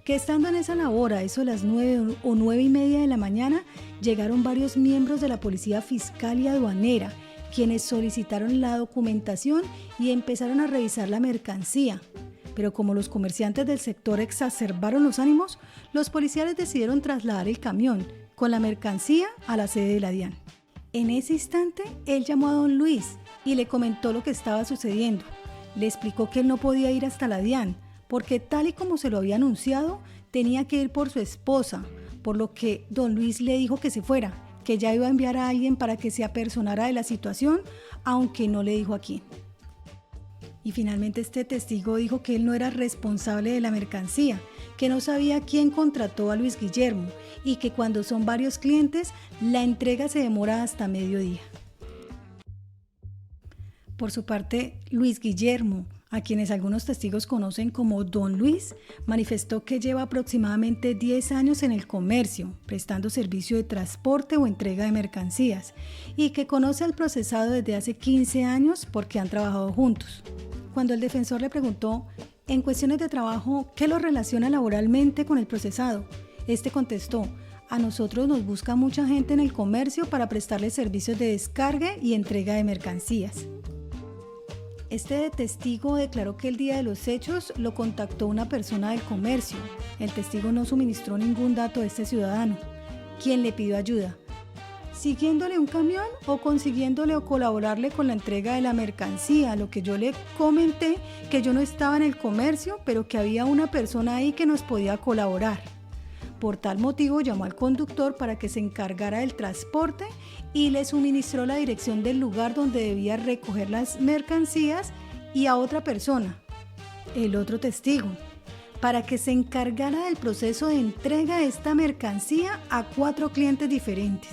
que estando en esa labor a eso de las 9 o 9:30 de la mañana, llegaron varios miembros de la Policía Fiscal y Aduanera, quienes solicitaron la documentación y empezaron a revisar la mercancía. Pero como los comerciantes del sector exacerbaron los ánimos, los policiales decidieron trasladar el camión con la mercancía a la sede de la DIAN. En ese instante, él llamó a don Luis y le comentó lo que estaba sucediendo. Le explicó que él no podía ir hasta la DIAN, porque tal y como se lo había anunciado, tenía que ir por su esposa, por lo que don Luis le dijo que se fuera, que ya iba a enviar a alguien para que se apersonara de la situación, aunque no le dijo a quién. Y finalmente este testigo dijo que él no era responsable de la mercancía, que no sabía quién contrató a Luis Guillermo y que cuando son varios clientes, la entrega se demora hasta mediodía. Por su parte, Luis Guillermo, a quienes algunos testigos conocen como Don Luis, manifestó que lleva aproximadamente 10 años en el comercio, prestando servicio de transporte o entrega de mercancías, y que conoce al procesado desde hace 15 años porque han trabajado juntos. Cuando el defensor le preguntó, en cuestiones de trabajo, ¿qué lo relaciona laboralmente con el procesado? Este contestó, a nosotros nos busca mucha gente en el comercio para prestarle servicios de descarga y entrega de mercancías. Este testigo declaró que el día de los hechos lo contactó una persona del comercio. El testigo no suministró ningún dato de este ciudadano, quien le pidió ayuda, siguiéndole un camión o consiguiéndole o colaborarle con la entrega de la mercancía. Lo que yo le comenté, que yo no estaba en el comercio, pero que había una persona ahí que nos podía colaborar. Por tal motivo llamó al conductor para que se encargara del transporte y le suministró la dirección del lugar donde debía recoger las mercancías y a otra persona, el otro testigo, para que se encargara del proceso de entrega de esta mercancía a 4 clientes diferentes.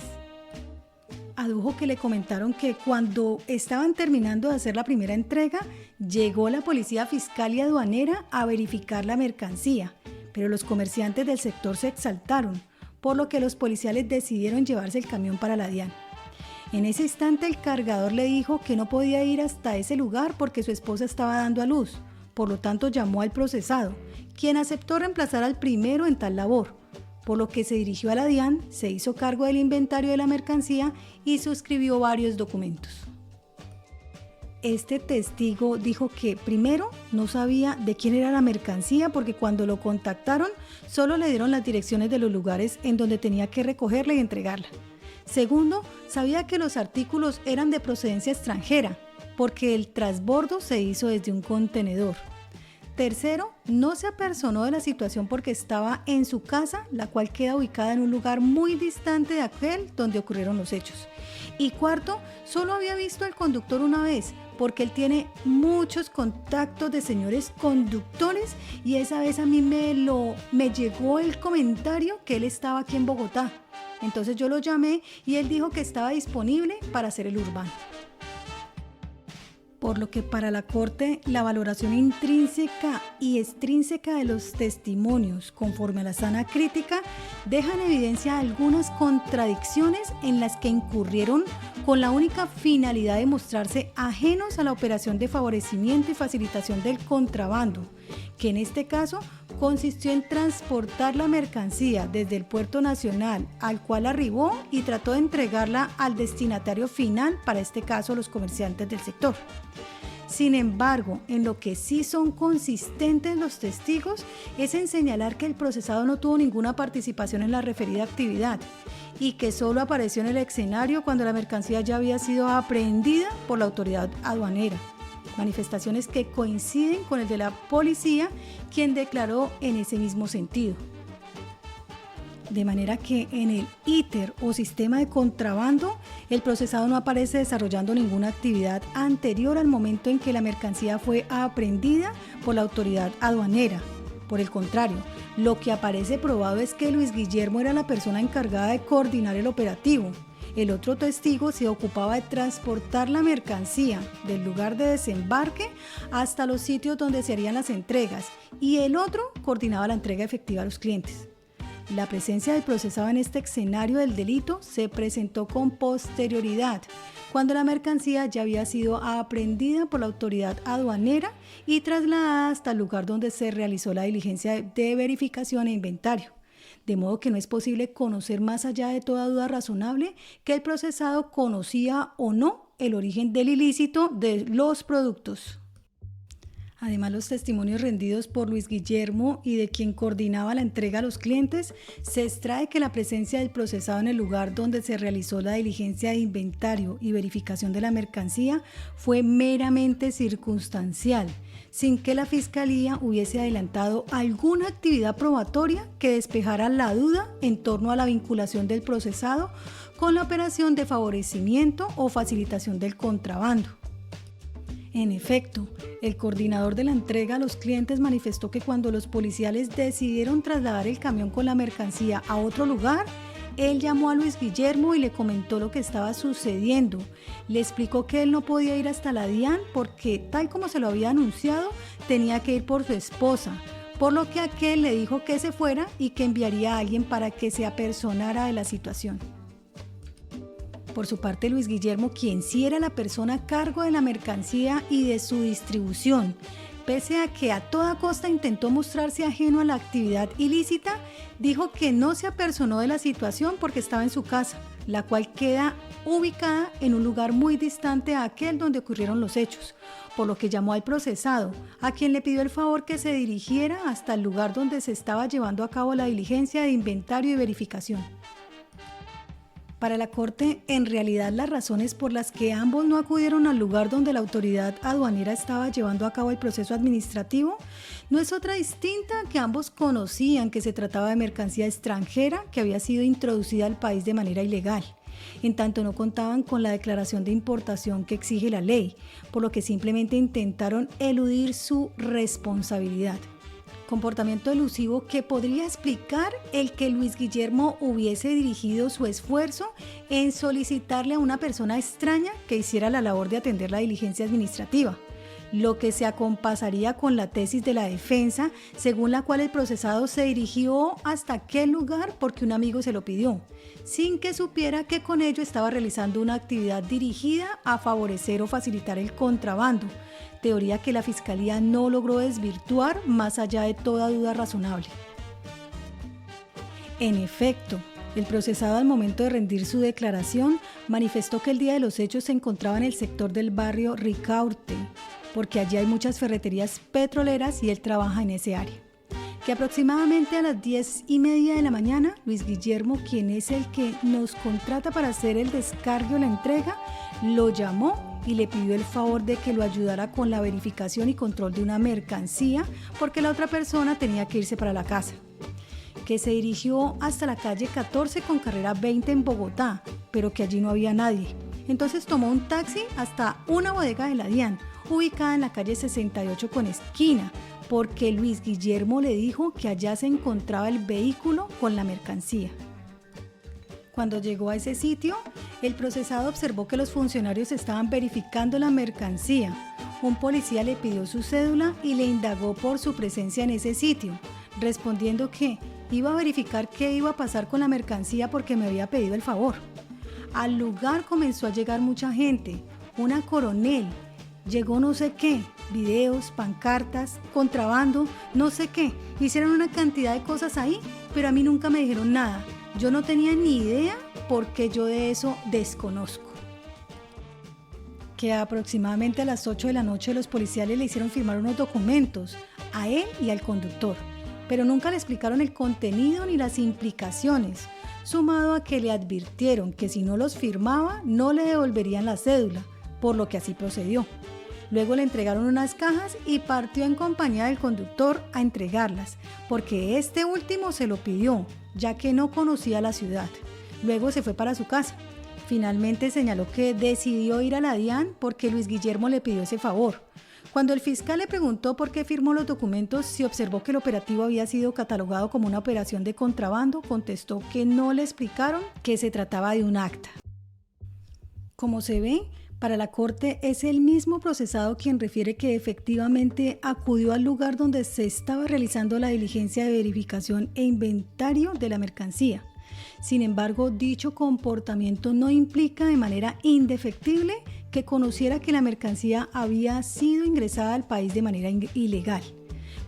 Adujo que le comentaron que cuando estaban terminando de hacer la primera entrega, llegó la policía fiscal y aduanera a verificar la mercancía, pero los comerciantes del sector se exaltaron, por lo que los policiales decidieron llevarse el camión para la DIAN. En ese instante el cargador le dijo que no podía ir hasta ese lugar porque su esposa estaba dando a luz, por lo tanto llamó al procesado, quien aceptó reemplazar al primero en tal labor, por lo que se dirigió a la DIAN, se hizo cargo del inventario de la mercancía y suscribió varios documentos. Este testigo dijo que primero no sabía de quién era la mercancía porque cuando lo contactaron solo le dieron las direcciones de los lugares en donde tenía que recogerla y entregarla. Segundo, sabía que los artículos eran de procedencia extranjera porque el transbordo se hizo desde un contenedor. Tercero, no se apersonó de la situación porque estaba en su casa, la cual queda ubicada en un lugar muy distante de aquel donde ocurrieron los hechos. Y cuarto, solo había visto al conductor una vez, porque él tiene muchos contactos de señores conductores y esa vez a mí me llegó el comentario que él estaba aquí en Bogotá. Entonces yo lo llamé y él dijo que estaba disponible para hacer el urbano. Por lo que para la Corte, la valoración intrínseca y extrínseca de los testimonios, conforme a la sana crítica, deja en evidencia algunas contradicciones en las que incurrieron con la única finalidad de mostrarse ajenos a la operación de favorecimiento y facilitación del contrabando, que en este caso consistió en transportar la mercancía desde el puerto nacional al cual arribó y trató de entregarla al destinatario final, para este caso los comerciantes del sector. Sin embargo, en lo que sí son consistentes los testigos es en señalar que el procesado no tuvo ninguna participación en la referida actividad y que solo apareció en el escenario cuando la mercancía ya había sido aprehendida por la autoridad aduanera. Manifestaciones que coinciden con el de la policía, quien declaró en ese mismo sentido. De manera que en el íter o sistema de contrabando, el procesado no aparece desarrollando ninguna actividad anterior al momento en que la mercancía fue aprehendida por la autoridad aduanera. Por el contrario, lo que aparece probado es que Luis Guillermo era la persona encargada de coordinar el operativo. El otro testigo se ocupaba de transportar la mercancía del lugar de desembarque hasta los sitios donde se harían las entregas y el otro coordinaba la entrega efectiva a los clientes. La presencia del procesado en este escenario del delito se presentó con posterioridad, cuando la mercancía ya había sido aprehendida por la autoridad aduanera y trasladada hasta el lugar donde se realizó la diligencia de verificación e inventario. De modo que no es posible conocer más allá de toda duda razonable que el procesado conocía o no el origen del ilícito de los productos. Además, los testimonios rendidos por Luis Guillermo y de quien coordinaba la entrega a los clientes, se extrae que la presencia del procesado en el lugar donde se realizó la diligencia de inventario y verificación de la mercancía fue meramente circunstancial, sin que la Fiscalía hubiese adelantado alguna actividad probatoria que despejara la duda en torno a la vinculación del procesado con la operación de favorecimiento o facilitación del contrabando. En efecto, el coordinador de la entrega a los clientes manifestó que cuando los policiales decidieron trasladar el camión con la mercancía a otro lugar, él llamó a Luis Guillermo y le comentó lo que estaba sucediendo. Le explicó que él no podía ir hasta la DIAN porque, tal como se lo había anunciado, tenía que ir por su esposa, por lo que aquel le dijo que se fuera y que enviaría a alguien para que se apersonara de la situación. Por su parte, Luis Guillermo, quien sí era la persona a cargo de la mercancía y de su distribución, pese a que a toda costa intentó mostrarse ajeno a la actividad ilícita, dijo que no se apersonó de la situación porque estaba en su casa, la cual queda ubicada en un lugar muy distante a aquel donde ocurrieron los hechos, por lo que llamó al procesado, a quien le pidió el favor que se dirigiera hasta el lugar donde se estaba llevando a cabo la diligencia de inventario y verificación. Para la Corte, en realidad las razones por las que ambos no acudieron al lugar donde la autoridad aduanera estaba llevando a cabo el proceso administrativo no es otra distinta que ambos conocían que se trataba de mercancía extranjera que había sido introducida al país de manera ilegal, en tanto no contaban con la declaración de importación que exige la ley, por lo que simplemente intentaron eludir su responsabilidad. Comportamiento elusivo que podría explicar el que Luis Guillermo hubiese dirigido su esfuerzo en solicitarle a una persona extraña que hiciera la labor de atender la diligencia administrativa, lo que se acompasaría con la tesis de la defensa, según la cual el procesado se dirigió hasta aquel lugar porque un amigo se lo pidió, sin que supiera que con ello estaba realizando una actividad dirigida a favorecer o facilitar el contrabando, teoría que la Fiscalía no logró desvirtuar más allá de toda duda razonable. En efecto, el procesado al momento de rendir su declaración manifestó que el día de los hechos se encontraba en el sector del barrio Ricaurte, porque allí hay muchas ferreterías petroleras y él trabaja en ese área. Que aproximadamente a las 10:30 de la mañana, Luis Guillermo, quien es el que nos contrata para hacer el descargue o la entrega, lo llamó y le pidió el favor de que lo ayudara con la verificación y control de una mercancía porque la otra persona tenía que irse para la casa. Que se dirigió hasta la calle 14 con carrera 20 en Bogotá, pero que allí no había nadie. Entonces tomó un taxi hasta una bodega de la DIAN, ubicada en la calle 68 con esquina, porque Luis Guillermo le dijo que allá se encontraba el vehículo con la mercancía. Cuando llegó a ese sitio, el procesado observó que los funcionarios estaban verificando la mercancía. Un policía le pidió su cédula y le indagó por su presencia en ese sitio, respondiendo que iba a verificar qué iba a pasar con la mercancía porque me había pedido el favor. Al lugar comenzó a llegar mucha gente, una coronel, llegó no sé qué, videos, pancartas, contrabando, no sé qué. Hicieron una cantidad de cosas ahí, pero a mí nunca me dijeron nada. Yo no tenía ni idea porque yo de eso desconozco. Que aproximadamente a las 8 de la noche los policiales le hicieron firmar unos documentos a él y al conductor, pero nunca le explicaron el contenido ni las implicaciones, sumado a que le advirtieron que si no los firmaba no le devolverían la cédula, por lo que así procedió. Luego le entregaron unas cajas y partió en compañía del conductor a entregarlas, porque este último se lo pidió, ya que no conocía la ciudad. Luego se fue para su casa. Finalmente señaló que decidió ir a la DIAN porque Luis Guillermo le pidió ese favor. Cuando el fiscal le preguntó por qué firmó los documentos, si observó que el operativo había sido catalogado como una operación de contrabando, contestó que no le explicaron que se trataba de un acta. Como se ve, para la Corte es el mismo procesado quien refiere que efectivamente acudió al lugar donde se estaba realizando la diligencia de verificación e inventario de la mercancía. Sin embargo, dicho comportamiento no implica de manera indefectible que conociera que la mercancía había sido ingresada al país de manera ilegal,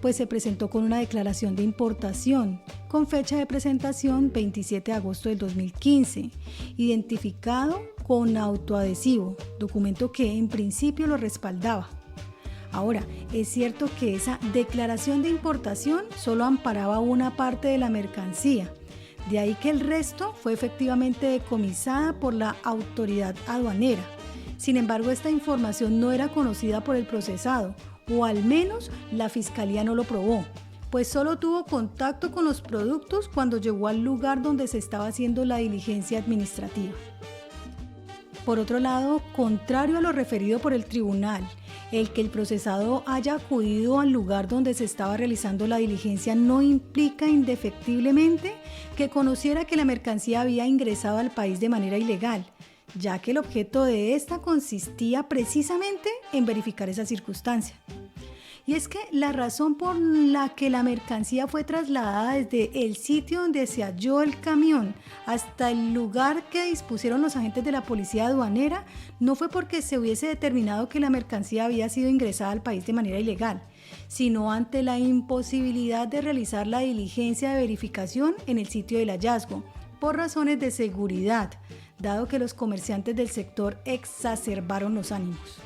pues se presentó con una declaración de importación con fecha de presentación 27 de agosto del 2015, identificado con autoadhesivo, documento que en principio lo respaldaba. Ahora, es cierto que esa declaración de importación solo amparaba una parte de la mercancía, de ahí que el resto fue efectivamente decomisada por la autoridad aduanera. Sin embargo, esta información no era conocida por el procesado, o al menos la Fiscalía no lo probó, pues solo tuvo contacto con los productos cuando llegó al lugar donde se estaba haciendo la diligencia administrativa. Por otro lado, contrario a lo referido por el tribunal, el que el procesado haya acudido al lugar donde se estaba realizando la diligencia no implica indefectiblemente que conociera que la mercancía había ingresado al país de manera ilegal, ya que el objeto de esta consistía precisamente en verificar esa circunstancia. Y es que la razón por la que la mercancía fue trasladada desde el sitio donde se halló el camión hasta el lugar que dispusieron los agentes de la policía aduanera no fue porque se hubiese determinado que la mercancía había sido ingresada al país de manera ilegal, sino ante la imposibilidad de realizar la diligencia de verificación en el sitio del hallazgo, por razones de seguridad, dado que los comerciantes del sector exacerbaron los ánimos.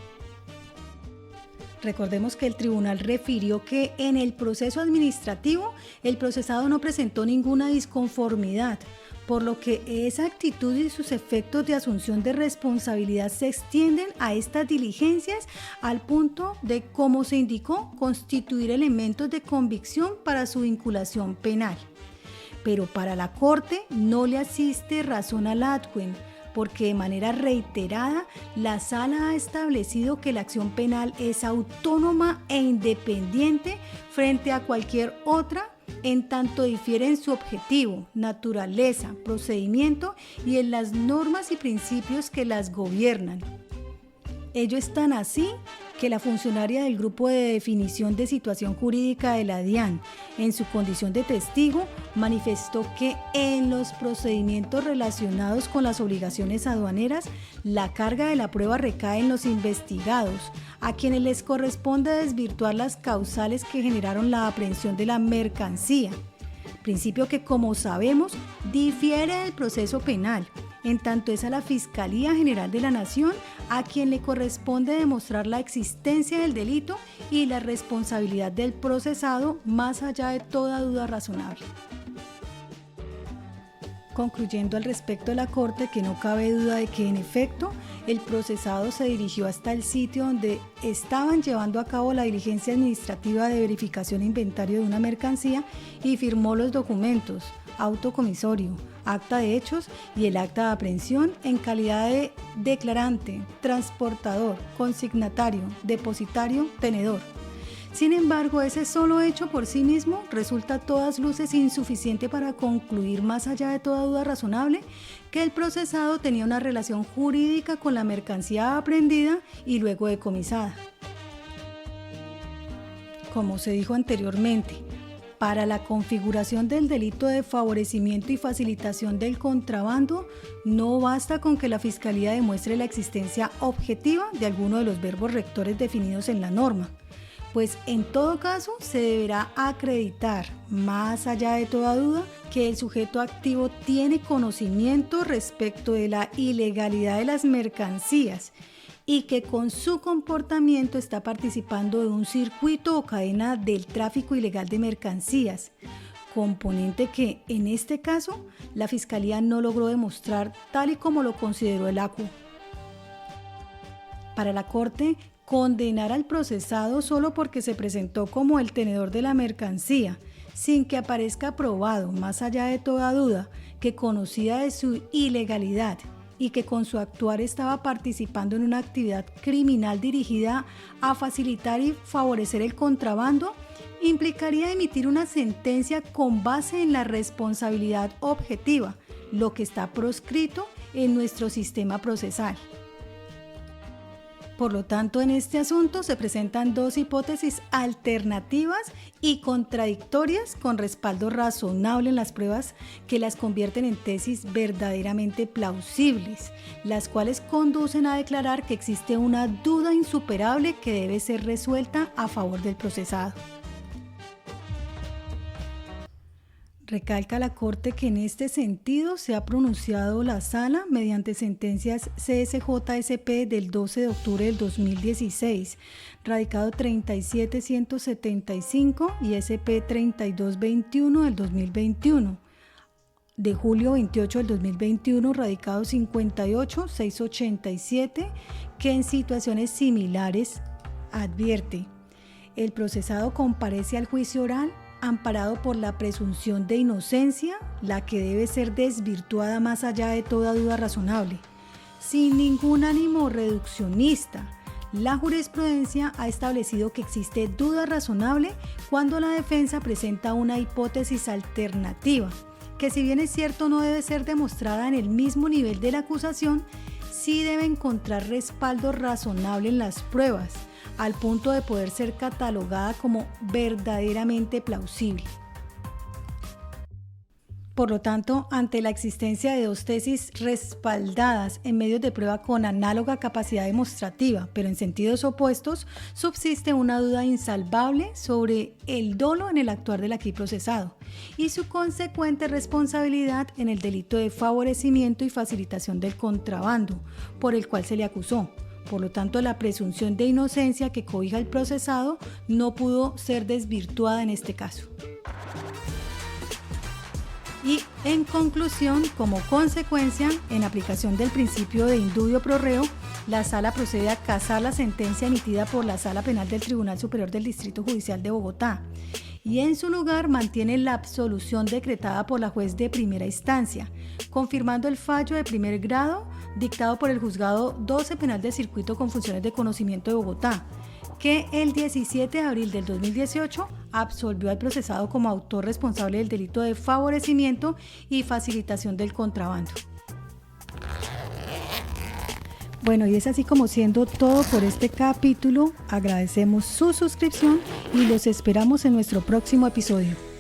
Recordemos que el tribunal refirió que en el proceso administrativo el procesado no presentó ninguna disconformidad, por lo que esa actitud y sus efectos de asunción de responsabilidad se extienden a estas diligencias al punto de, como se indicó, constituir elementos de convicción para su vinculación penal. Pero para la Corte no le asiste razón al adquem, porque de manera reiterada la Sala ha establecido que la acción penal es autónoma e independiente frente a cualquier otra, en tanto difiere en su objetivo, naturaleza, procedimiento y en las normas y principios que las gobiernan. Ello es tan así que la funcionaria del Grupo de Definición de Situación Jurídica de la DIAN, en su condición de testigo, manifestó que en los procedimientos relacionados con las obligaciones aduaneras, la carga de la prueba recae en los investigados, a quienes les corresponde desvirtuar las causales que generaron la aprehensión de la mercancía, principio que, como sabemos, difiere del proceso penal, en tanto es a la Fiscalía General de la Nación a quien le corresponde demostrar la existencia del delito y la responsabilidad del procesado más allá de toda duda razonable. Concluyendo al respecto de la Corte que no cabe duda de que en efecto el procesado se dirigió hasta el sitio donde estaban llevando a cabo la diligencia administrativa de verificación e inventario de una mercancía y firmó los documentos, auto comisorio, acta de hechos y el acta de aprehensión en calidad de declarante, transportador, consignatario, depositario, tenedor. Sin embargo, ese solo hecho por sí mismo resulta a todas luces insuficiente para concluir, más allá de toda duda razonable, que el procesado tenía una relación jurídica con la mercancía aprehendida y luego decomisada. Como se dijo anteriormente, para la configuración del delito de favorecimiento y facilitación del contrabando, no basta con que la Fiscalía demuestre la existencia objetiva de alguno de los verbos rectores definidos en la norma, pues en todo caso se deberá acreditar, más allá de toda duda, que el sujeto activo tiene conocimiento respecto de la ilegalidad de las mercancías y que con su comportamiento está participando de un circuito o cadena del tráfico ilegal de mercancías, componente que, en este caso, la Fiscalía no logró demostrar tal y como lo consideró el ACU. Para la Corte, condenar al procesado solo porque se presentó como el tenedor de la mercancía, sin que aparezca probado, más allá de toda duda, que conocía de su ilegalidad y que con su actuar estaba participando en una actividad criminal dirigida a facilitar y favorecer el contrabando, implicaría emitir una sentencia con base en la responsabilidad objetiva, lo que está proscrito en nuestro sistema procesal. Por lo tanto, en este asunto se presentan dos hipótesis alternativas y contradictorias con respaldo razonable en las pruebas que las convierten en tesis verdaderamente plausibles, las cuales conducen a declarar que existe una duda insuperable que debe ser resuelta a favor del procesado. Recalca la Corte que en este sentido se ha pronunciado la Sala mediante sentencias CSJSP del 12 de octubre del 2016, radicado 37175 y SP 3221 del 2021, de julio 28 del 2021, radicado 58687, que en situaciones similares advierte: el procesado comparece al juicio oral amparado por la presunción de inocencia, la que debe ser desvirtuada más allá de toda duda razonable. Sin ningún ánimo reduccionista, la jurisprudencia ha establecido que existe duda razonable cuando la defensa presenta una hipótesis alternativa, que si bien es cierto no debe ser demostrada en el mismo nivel de la acusación, sí debe encontrar respaldo razonable en las pruebas, al punto de poder ser catalogada como verdaderamente plausible. Por lo tanto, ante la existencia de dos tesis respaldadas en medios de prueba con análoga capacidad demostrativa, pero en sentidos opuestos, subsiste una duda insalvable sobre el dolo en el actuar del aquí procesado y su consecuente responsabilidad en el delito de favorecimiento y facilitación del contrabando, por el cual se le acusó. Por lo tanto, la presunción de inocencia que cobija el procesado no pudo ser desvirtuada en este caso. Y, en conclusión, como consecuencia, en aplicación del principio de indubio pro reo, la Sala procede a casar la sentencia emitida por la Sala Penal del Tribunal Superior del Distrito Judicial de Bogotá y en su lugar mantiene la absolución decretada por la juez de primera instancia, confirmando el fallo de primer grado dictado por el Juzgado 12 Penal del Circuito con funciones de conocimiento de Bogotá, que el 17 de abril del 2018 absolvió al procesado como autor responsable del delito de favorecimiento y facilitación del contrabando. Bueno, y es así como siendo todo por este capítulo. Agradecemos su suscripción y los esperamos en nuestro próximo episodio.